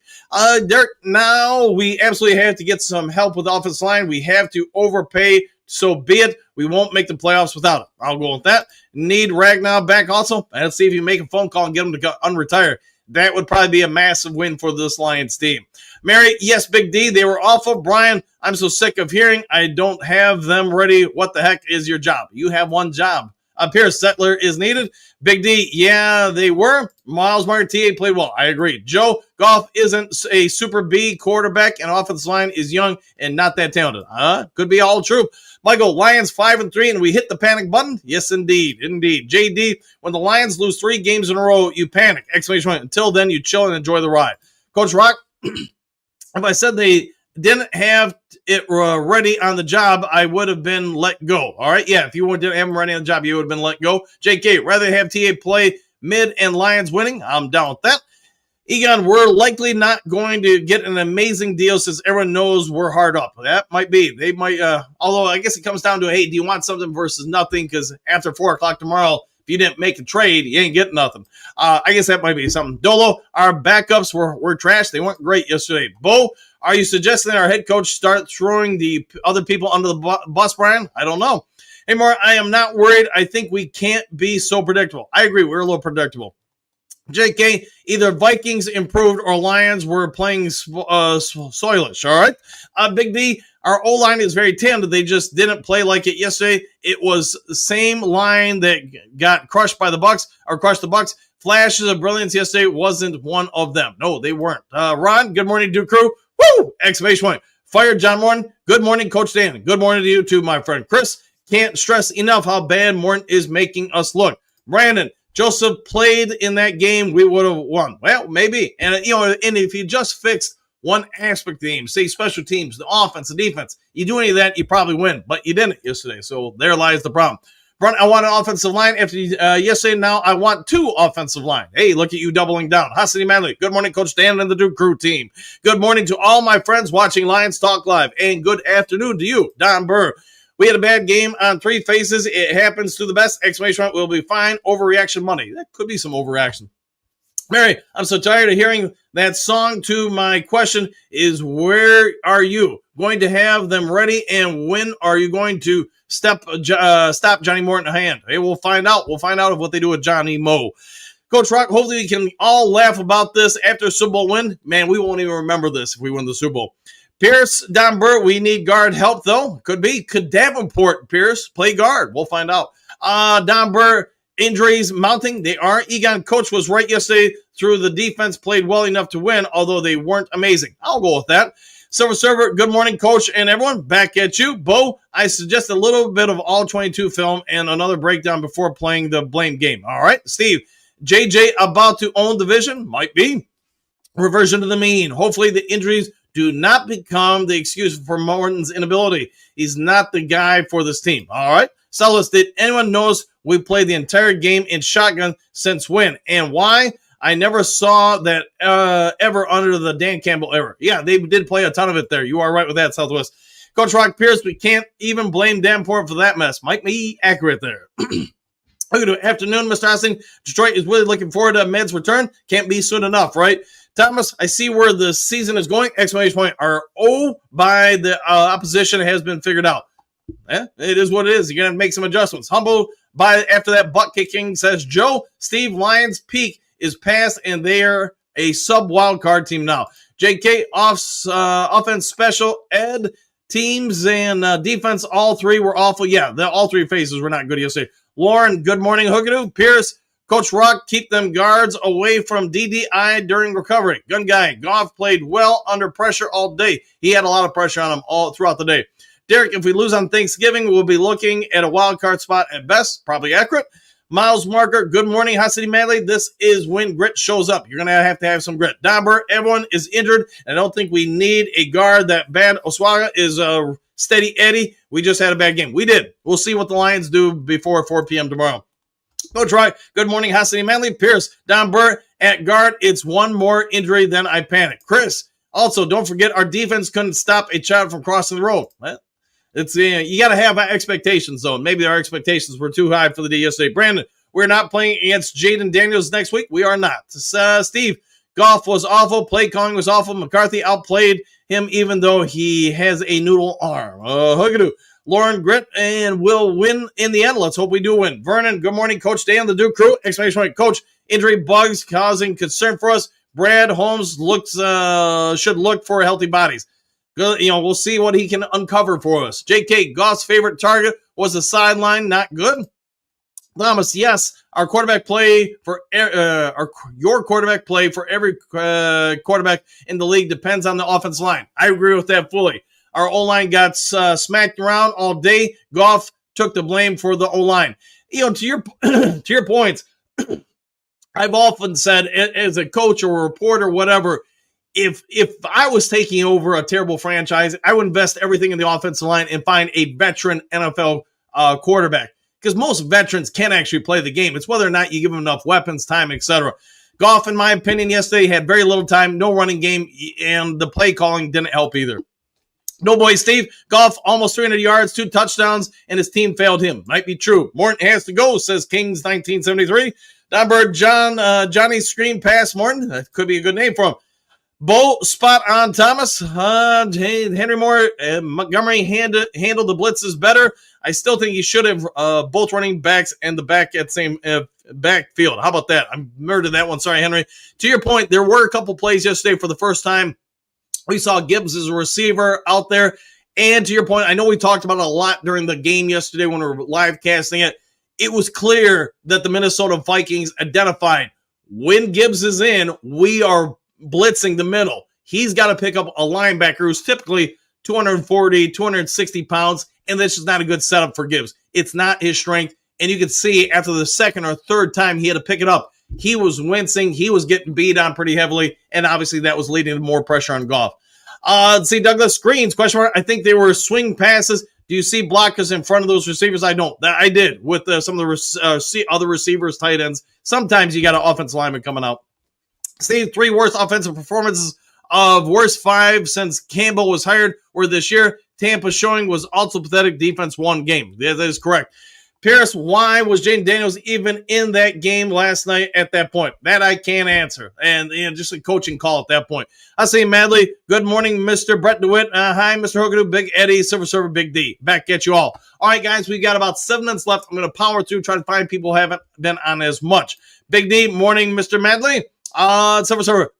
Derek, now we absolutely have to get some help with the offensive line. We have to overpay. So be it. We won't make the playoffs without it. I'll go with that. Need Ragnar back also. Let's see if you make a phone call and get him to unretire. That would probably be a massive win for this Lions team. Mary, yes, Big D, they were awful. Brian, I'm so sick of hearing I don't have them ready. What the heck is your job? You have one job. Pierce, Settler is needed. Big D, yeah, they were. Miles Martin, TA played well. I agree. Joe, Goff isn't a super B quarterback, and offensive line is young and not that talented. Could be all true. Michael, Lions 5-3, and we hit the panic button? Yes, indeed. Indeed. JD, when the Lions lose 3 games in a row, you panic. Exclamation point. Until then, you chill and enjoy the ride. Coach Rock, if I said they didn't have it ready on the job, I would have been let go. All right? Yeah, if you didn't have them ready on the job, you would have been let go. JK, rather have TA play mid and Lions winning? I'm down with that. Egon, we're likely not going to get an amazing deal since everyone knows we're hard up. That might be. They might, although I guess it comes down to, hey, do you want something versus nothing? Because after 4 o'clock tomorrow, if you didn't make a trade, you ain't getting nothing. I guess that might be something. Dolo, our backups were trash. They weren't great yesterday. Bo, are you suggesting our head coach start throwing the other people under the bus, Brian? I don't know. Hey, Mark, I am not worried. I think we can't be so predictable. I agree. We're a little predictable. JK, either Vikings improved or Lions were playing soilish, all right? Big D, our O-line is very talented. They just didn't play like it yesterday. It was the same line that got crushed by the Bucs or crushed the Bucs. Flashes of brilliance yesterday wasn't one of them. No, they weren't. Ron, good morning, Duke Crew. Woo! Exclamation point. Fire John Morton. Good morning, Coach Dan. Good morning to you too, my friend. Chris, can't stress enough how bad Morton is making us look. Brandon, Joseph played in that game, we would have won. Well, maybe. And, and if you just fixed one aspect of the game, say special teams, the offense, the defense, you do any of that, you probably win. But you didn't yesterday, so there lies the problem. Brent, I want an offensive line. After yesterday, now I want 2 offensive line. Hey, look at you doubling down. Hassani Manley, good morning, Coach Dan and the Duke Crew team. Good morning to all my friends watching Lions Talk Live. And good afternoon to you, Don Burr. We had a bad game on 3 faces. It happens to the best. Exclamation point, we'll be fine. Overreaction money. That could be some overreaction. Mary, I'm so tired of hearing that song too. My question is, where are you going to have them ready? And when are you going to stop Johnny Morton in the hand? Hey, we'll find out. We'll find out of what they do with Johnny Moe. Coach Rock, hopefully we can all laugh about this after a Super Bowl win. Man, we won't even remember this if we win the Super Bowl. Pierce, Don Burr, we need guard help, though. Could be. Could Davenport, Pierce, play guard? We'll find out. Don Burr, injuries mounting. They are. Egon, coach was right yesterday. Through the defense, played well enough to win, although they weren't amazing. I'll go with that. Silver Server, good morning, coach and everyone. Back at you. Bo, I suggest a little bit of all 22 film and another breakdown before playing the blame game. All right. Steve, JJ about to own division? Might be. Reversion to the mean. Hopefully the injuries do not become the excuse for Morton's inability. He's not the guy for this team. All right. Sellers, did anyone notice we played the entire game in shotgun since when? And why? I never saw that ever under the Dan Campbell era. Yeah, they did play a ton of it there. You are right with that, Southwest. Coach Rock Pierce, we can't even blame Davenport for that mess. Might be accurate there. Good afternoon, Mr. Austin. Detroit is really looking forward to Med's return. Can't be soon enough, right? Thomas, I see where the season is going. Exclamation point. Our O by the opposition has been figured out. It is what it is. You're going to make some adjustments. Humble by after that butt kicking, says Joe. Steve, Lions peak is past, and they are a sub-wild card team now. JK, offense, special, ed, teams, and defense, all 3 were awful. Yeah, all 3 phases were not good yesterday. Lauren, good morning, Hookadoo. Pierce, Coach Rock, keep them guards away from DDI during recovery. Gun guy, Goff played well under pressure all day. He had a lot of pressure on him all throughout the day. Derek, if we lose on Thanksgiving, we'll be looking at a wild card spot at best. Probably accurate. Miles Marker, good morning, Hot City Manley. This is when grit shows up. You're going to have some grit. Domber, everyone is injured, and I don't think we need a guard that bad. Oswaga is a steady Eddie. We just had a bad game. We did. We'll see what the Lions do before 4 p.m. tomorrow. Coach Roy, good morning, Hot City Manley. Pierce, Don Burr at guard. It's one more injury, then I panic. Chris, also, don't forget our defense couldn't stop a child from crossing the road. It's you got to have expectations, though. Maybe our expectations were too high for the day yesterday. Brandon, we're not playing against Jaden Daniels next week. We are not. Steve, Goff was awful. Play calling was awful. McCarthy outplayed him, even though he has a noodle arm. Hoogadoo. Lauren Grit and will win in the end. Let's hope we do win. Vernon, good morning, Coach Dan, the Duke crew. Exclamation point, Coach. Injury bugs causing concern for us. Brad Holmes should look for healthy bodies. We'll see what he can uncover for us. JK, Goff's favorite target was the sideline. Not good. Thomas, yes, our quarterback play for your quarterback play for every quarterback in the league depends on the offensive line. I agree with that fully. Our O-line got smacked around all day. Goff took the blame for the O-line. To your points, I've often said as a coach or a reporter, whatever, if I was taking over a terrible franchise, I would invest everything in the offensive line and find a veteran NFL quarterback. Because most veterans can actually play the game. It's whether or not you give them enough weapons, time, etc. Goff, in my opinion, yesterday had very little time, no running game, and the play calling didn't help either. No boy, Steve. Goff, almost 300 yards, 2 touchdowns, and his team failed him. Might be true. Morton has to go, says Kings 1973. Donberg, Johnny screen pass Morton. That could be a good name for him. Bo, spot on Thomas. Henry Moore, Montgomery handled the blitzes better. I still think he should have both running backs and the back at same backfield. How about that? I murdered that one. Sorry, Henry. To your point, there were a couple plays yesterday for the first time. We saw Gibbs as a receiver out there. And to your point, I know we talked about it a lot during the game yesterday when we were live casting it. It was clear that the Minnesota Vikings identified when Gibbs is in, we are blitzing the middle. He's got to pick up a linebacker who's typically 240, 260 pounds, and that's just not a good setup for Gibbs. It's not his strength, and you could see after the second or third time he had to pick it up, he was wincing, he was getting beat on pretty heavily, and obviously that was leading to more pressure on Goff. Let's see, Douglas Screens, question mark. I think they were swing passes. Do you see blockers in front of those receivers? I don't. I did with some of the other receivers, tight ends. Sometimes you got an offensive lineman coming out. Steve, 3 worst offensive performances of worst 5 since Campbell was hired were this year. Tampa's showing was also pathetic. Defense won game. Yeah, that is correct. Pierce, why was Jaden Daniels even in that game last night at that point? That I can't answer. And just a coaching call at that point. I say Madley, good morning, Mr. Brett DeWitt. Hi, Mr. Hogadoo, Big Eddie, Silver Server, Big D. Back at you all. All right, guys, we got about 7 minutes left. I'm going to power through, try to find people who haven't been on as much. Big D, morning, Mr. Madley. Silver Server.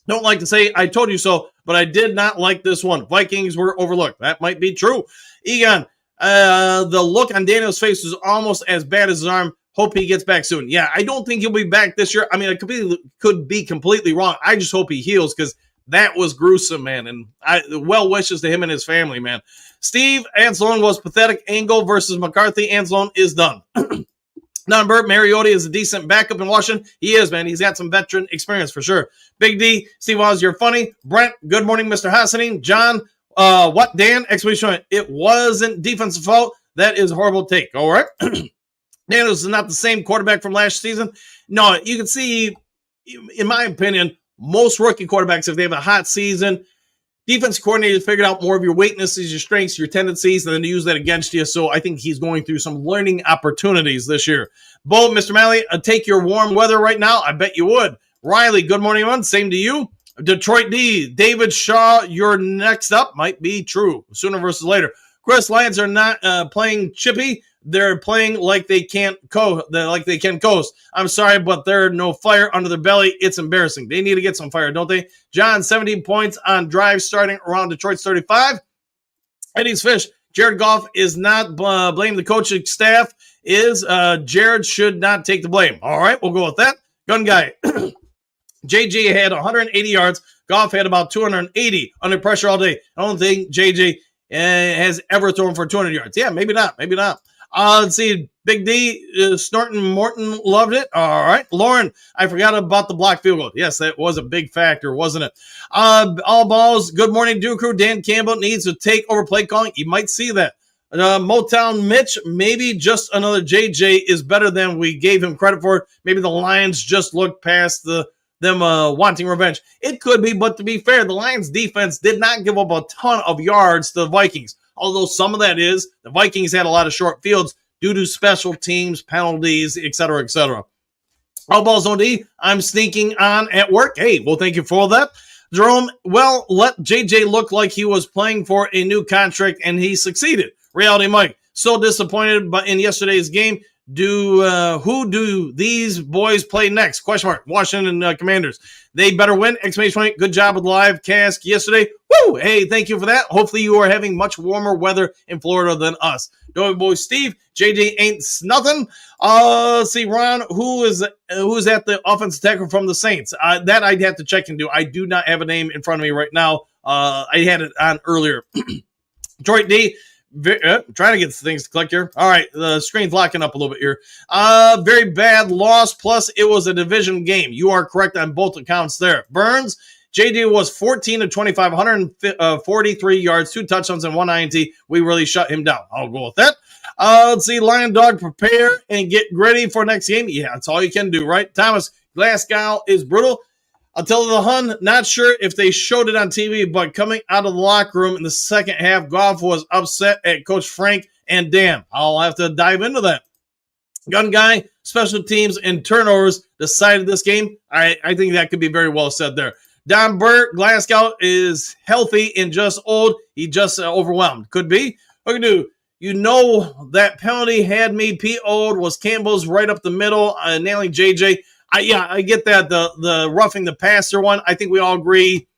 Don't like to say I told you so, but I did not like this one. Vikings were overlooked. That might be true. Egon, the look on Daniel's face was almost as bad as his arm. Hope he gets back soon. Yeah, I don't think he'll be back this year. I mean, I could be completely wrong. I just hope he heals because that was gruesome, man. And well wishes to him and his family, man. Steve, Anzalone was pathetic. Angle versus McCarthy. Anzalone is done. Bert Mariota is a decent backup in Washington. He is, man. He's got some veteran experience for sure. Big D, Steve Oz, you're funny. Brent, good morning, Mr. Hassanin. John, what, Dan? Exclamation. It wasn't defensive fault. That is a horrible take. All right. Daniels is not the same quarterback from last season. No, you can see, in my opinion, most rookie quarterbacks, if they have a hot season, defense coordinators figured out more of your weaknesses, your strengths, your tendencies, and then use that against you. So I think he's going through some learning opportunities this year. Bo, Mr. Malley, take your warm weather right now. I bet you would. Riley, good morning, everyone. Same to you. Detroit D, David Shaw, you're next up. Might be true. Sooner versus later. Chris, Lions are not playing chippy. They're playing like they can coast. I'm sorry, but there's no fire under their belly. It's embarrassing. They need to get some fire, don't they? John, 17 points on drive starting around Detroit's 35. Eddie's Fish. Jared Goff is not blame the coaching staff. Jared should not take the blame. All right, we'll go with that. Gun guy. JJ had 180 yards. Goff had about 280 under pressure all day. I don't think JJ has ever thrown for 200 yards. Yeah, maybe not. Maybe not. Let's see. Big D, Snorton Morton loved it. All right. Lauren, I forgot about the block field goal. Yes, that was a big factor, wasn't it? All balls. Good morning, Duke Crew. Dan Campbell needs to take over play calling. You might see that. Motown Mitch, maybe just another JJ is better than we gave him credit for. Maybe the Lions just looked past them wanting revenge. It could be, but to be fair, the Lions defense did not give up a ton of yards to the Vikings. although some of that is the Vikings had a lot of short fields due to special teams, penalties, etc., etc. All balls no D. I'm sneaking on at work. Hey, well, thank you for that. Jerome, well, let JJ look like he was playing for a new contract, and he succeeded. Reality Mike, so disappointed in yesterday's game. Who do these boys play next? Question mark. Washington Commanders. They better win. Exclamation point. Good job with live cast yesterday. Woo! Hey, thank you for that. Hopefully you are having much warmer weather in Florida than us. Doing boy Steve. JJ ain't nothing. Let's see, Ron, who's at the offensive tackle from the Saints? That I'd have to check into. I do not have a name in front of me right now. I had it on earlier. Detroit D. Trying to get things to click here. All right, the screen's locking up a little bit here. Very bad loss, plus it was a division game. You are correct on both accounts there. Burns, JD was 14 of 25, 143 yards, 2 touchdowns, and 1 INT. We really shut him down. I'll go with that. Let's see, Lion Dog, prepare and get ready for next game. Yeah, that's all you can do, right? Thomas, Glasgow is brutal. I'll tell the Hun, not sure if they showed it on TV, but coming out of the locker room in the second half, Goff was upset at Coach Frank and Dan. I'll have to dive into that. Gun guy, special teams, and turnovers decided this game. I think that could be very well said there. Don Burt, Glasgow is healthy and just old. He just overwhelmed. Could be. What can do? You know that penalty had me PO'd was Campbell's right up the middle, nailing JJ. I get that, the roughing the passer one. I think we all agree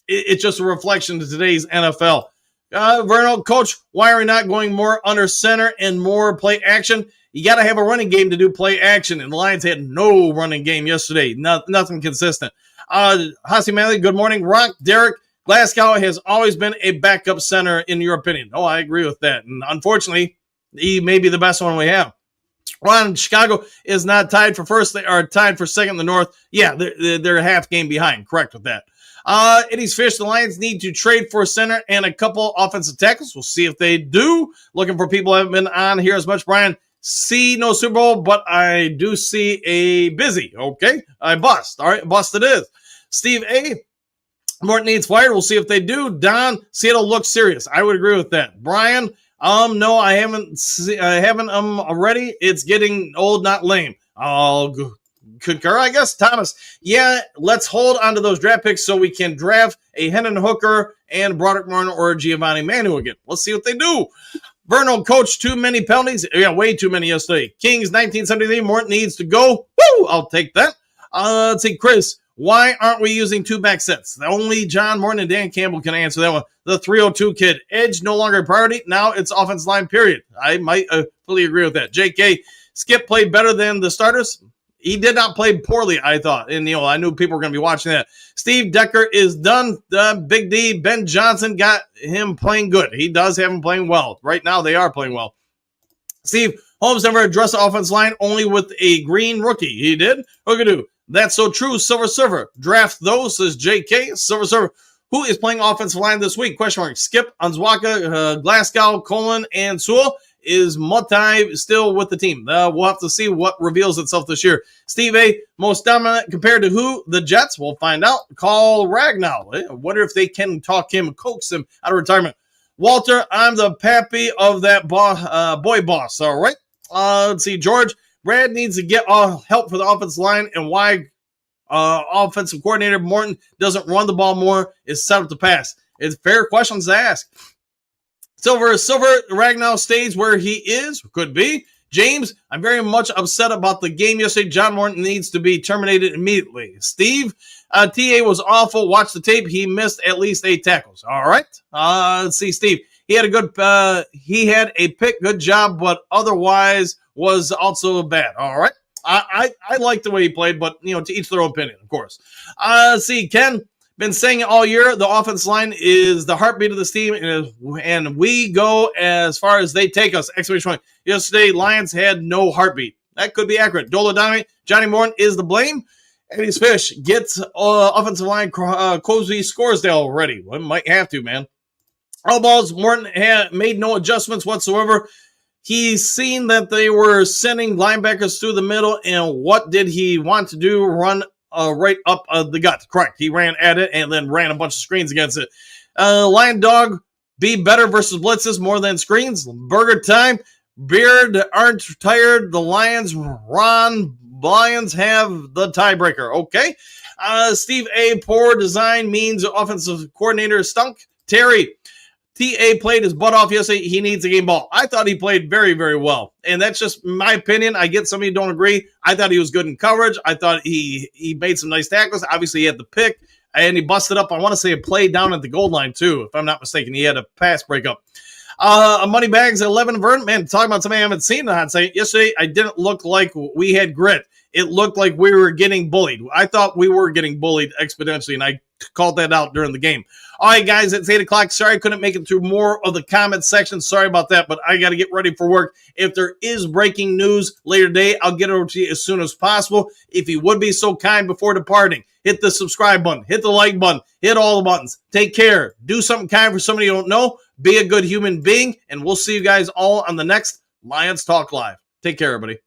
it's just a reflection of today's NFL. Vernal, Coach, why are we not going more under center and more play action? You got to have a running game to do play action, and the Lions had no running game yesterday. Nothing consistent. Hasi Malley, good morning. Rock, Derek, Glasgow has always been a backup center, in your opinion. Oh, I agree with that. And unfortunately, he may be the best one we have. Ron, Chicago is not tied for first. They are tied for second in the North. Yeah, they're a half game behind. Correct with that. Eddie's Fish, the Lions need to trade for a center and a couple offensive tackles. We'll see if they do. Looking for people who haven't been on here as much. Brian, see no Super Bowl, but I do see a busy. Okay, I bust. All right, bust it is. Steve A, Morton needs fired. We'll see if they do. Don, Seattle looks serious. I would agree with that. Brian, no, I haven't already. It's getting old, not lame. I'll concur, I guess. Thomas, yeah, let's hold on to those draft picks so we can draft a Hendon Hooker and Broderick Martin or Giovanni Manu again. Let's see what they do. Vernal, Coach, too many penalties. Yeah, way too many yesterday. Kings, 1973. Morton needs to go. Woo! I'll take that. Let's see, Chris. Why aren't we using 2 back sets? Only John Morton and Dan Campbell can answer that one. The 302 kid. Edge no longer a priority. Now it's offensive line, period. I might fully agree with that. JK, Skip played better than the starters. He did not play poorly, I thought. And, I knew people were going to be watching that. Steve Decker is done. Big D, Ben Johnson got him playing good. He does have him playing well. Right now, they are playing well. Steve, Holmes never addressed the offensive line, only with a green rookie. He did. Hookadoo. That's so true. Silver Server. Draft those, says JK. Silver Server. Who is playing offensive line this week? Question mark. Skip, Anzwaka, Glasgow, Colin, and Sewell. Is Mutai still with the team? We'll have to see what reveals itself this year. Steve A, most dominant compared to who? The Jets. We'll find out. Call Ragnow. I wonder if they can talk him, coax him out of retirement. Walter, I'm the pappy of that boy boss. All right. Let's see. George, Brad needs to get help for the offensive line, and why offensive coordinator Morton doesn't run the ball more is set up to pass. It's fair questions to ask. Silver, Ragnow stays where he is. Could be. James, I'm very much upset about the game yesterday. John Morton needs to be terminated immediately. Steve, TA was awful. Watch the tape. He missed at least 8 tackles. All right. Let's see, Steve. He had a pick. Good job, but otherwise was also bad. All right. I like the way he played, but, to each their own opinion, of course. Let's see, Ken. Been saying it all year, the offense line is the heartbeat of this team, and we go as far as they take us. Exclamation point. Yesterday, Lions had no heartbeat. That could be accurate. Dola Johnny Morton is the blame. Eddie's Fish gets offensive line Cosby Scoresdale ready. Well, might have to, man. All balls, Morton had made no adjustments whatsoever. He's seen that they were sending linebackers through the middle, and what did he want to do? Run right up the gut. Correct. He ran at it and then ran a bunch of screens against it. Lion Dog, Be better versus blitzes more than screens. Burger time. Beard aren't tired. The Lions, Ron Lions have the tiebreaker. Okay. Steve A. Poor design means offensive coordinator stunk. Terry, T.A. played his butt off yesterday. He needs a game ball. I thought he played very, very well. And that's just my opinion. I get some of you don't agree. I thought he was good in coverage. I thought he made some nice tackles. Obviously, he had the pick. And he busted up, I want to say, a play down at the goal line, too. If I'm not mistaken, he had a pass breakup. Moneybags at 11 Vern. Man, talking about something I haven't seen in the hot seat. Yesterday, I didn't look like we had grit. It looked like we were getting bullied. I thought we were getting bullied exponentially, and I called that out during the game. All right, guys, it's 8 o'clock. Sorry I couldn't make it through more of the comment section. Sorry about that, but I got to get ready for work. If there is breaking news later today, I'll get it over to you as soon as possible. If you would be so kind before departing, hit the subscribe button, hit the like button, hit all the buttons. Take care. Do something kind for somebody you don't know. Be a good human being, and we'll see you guys all on the next Lions Talk Live. Take care, everybody.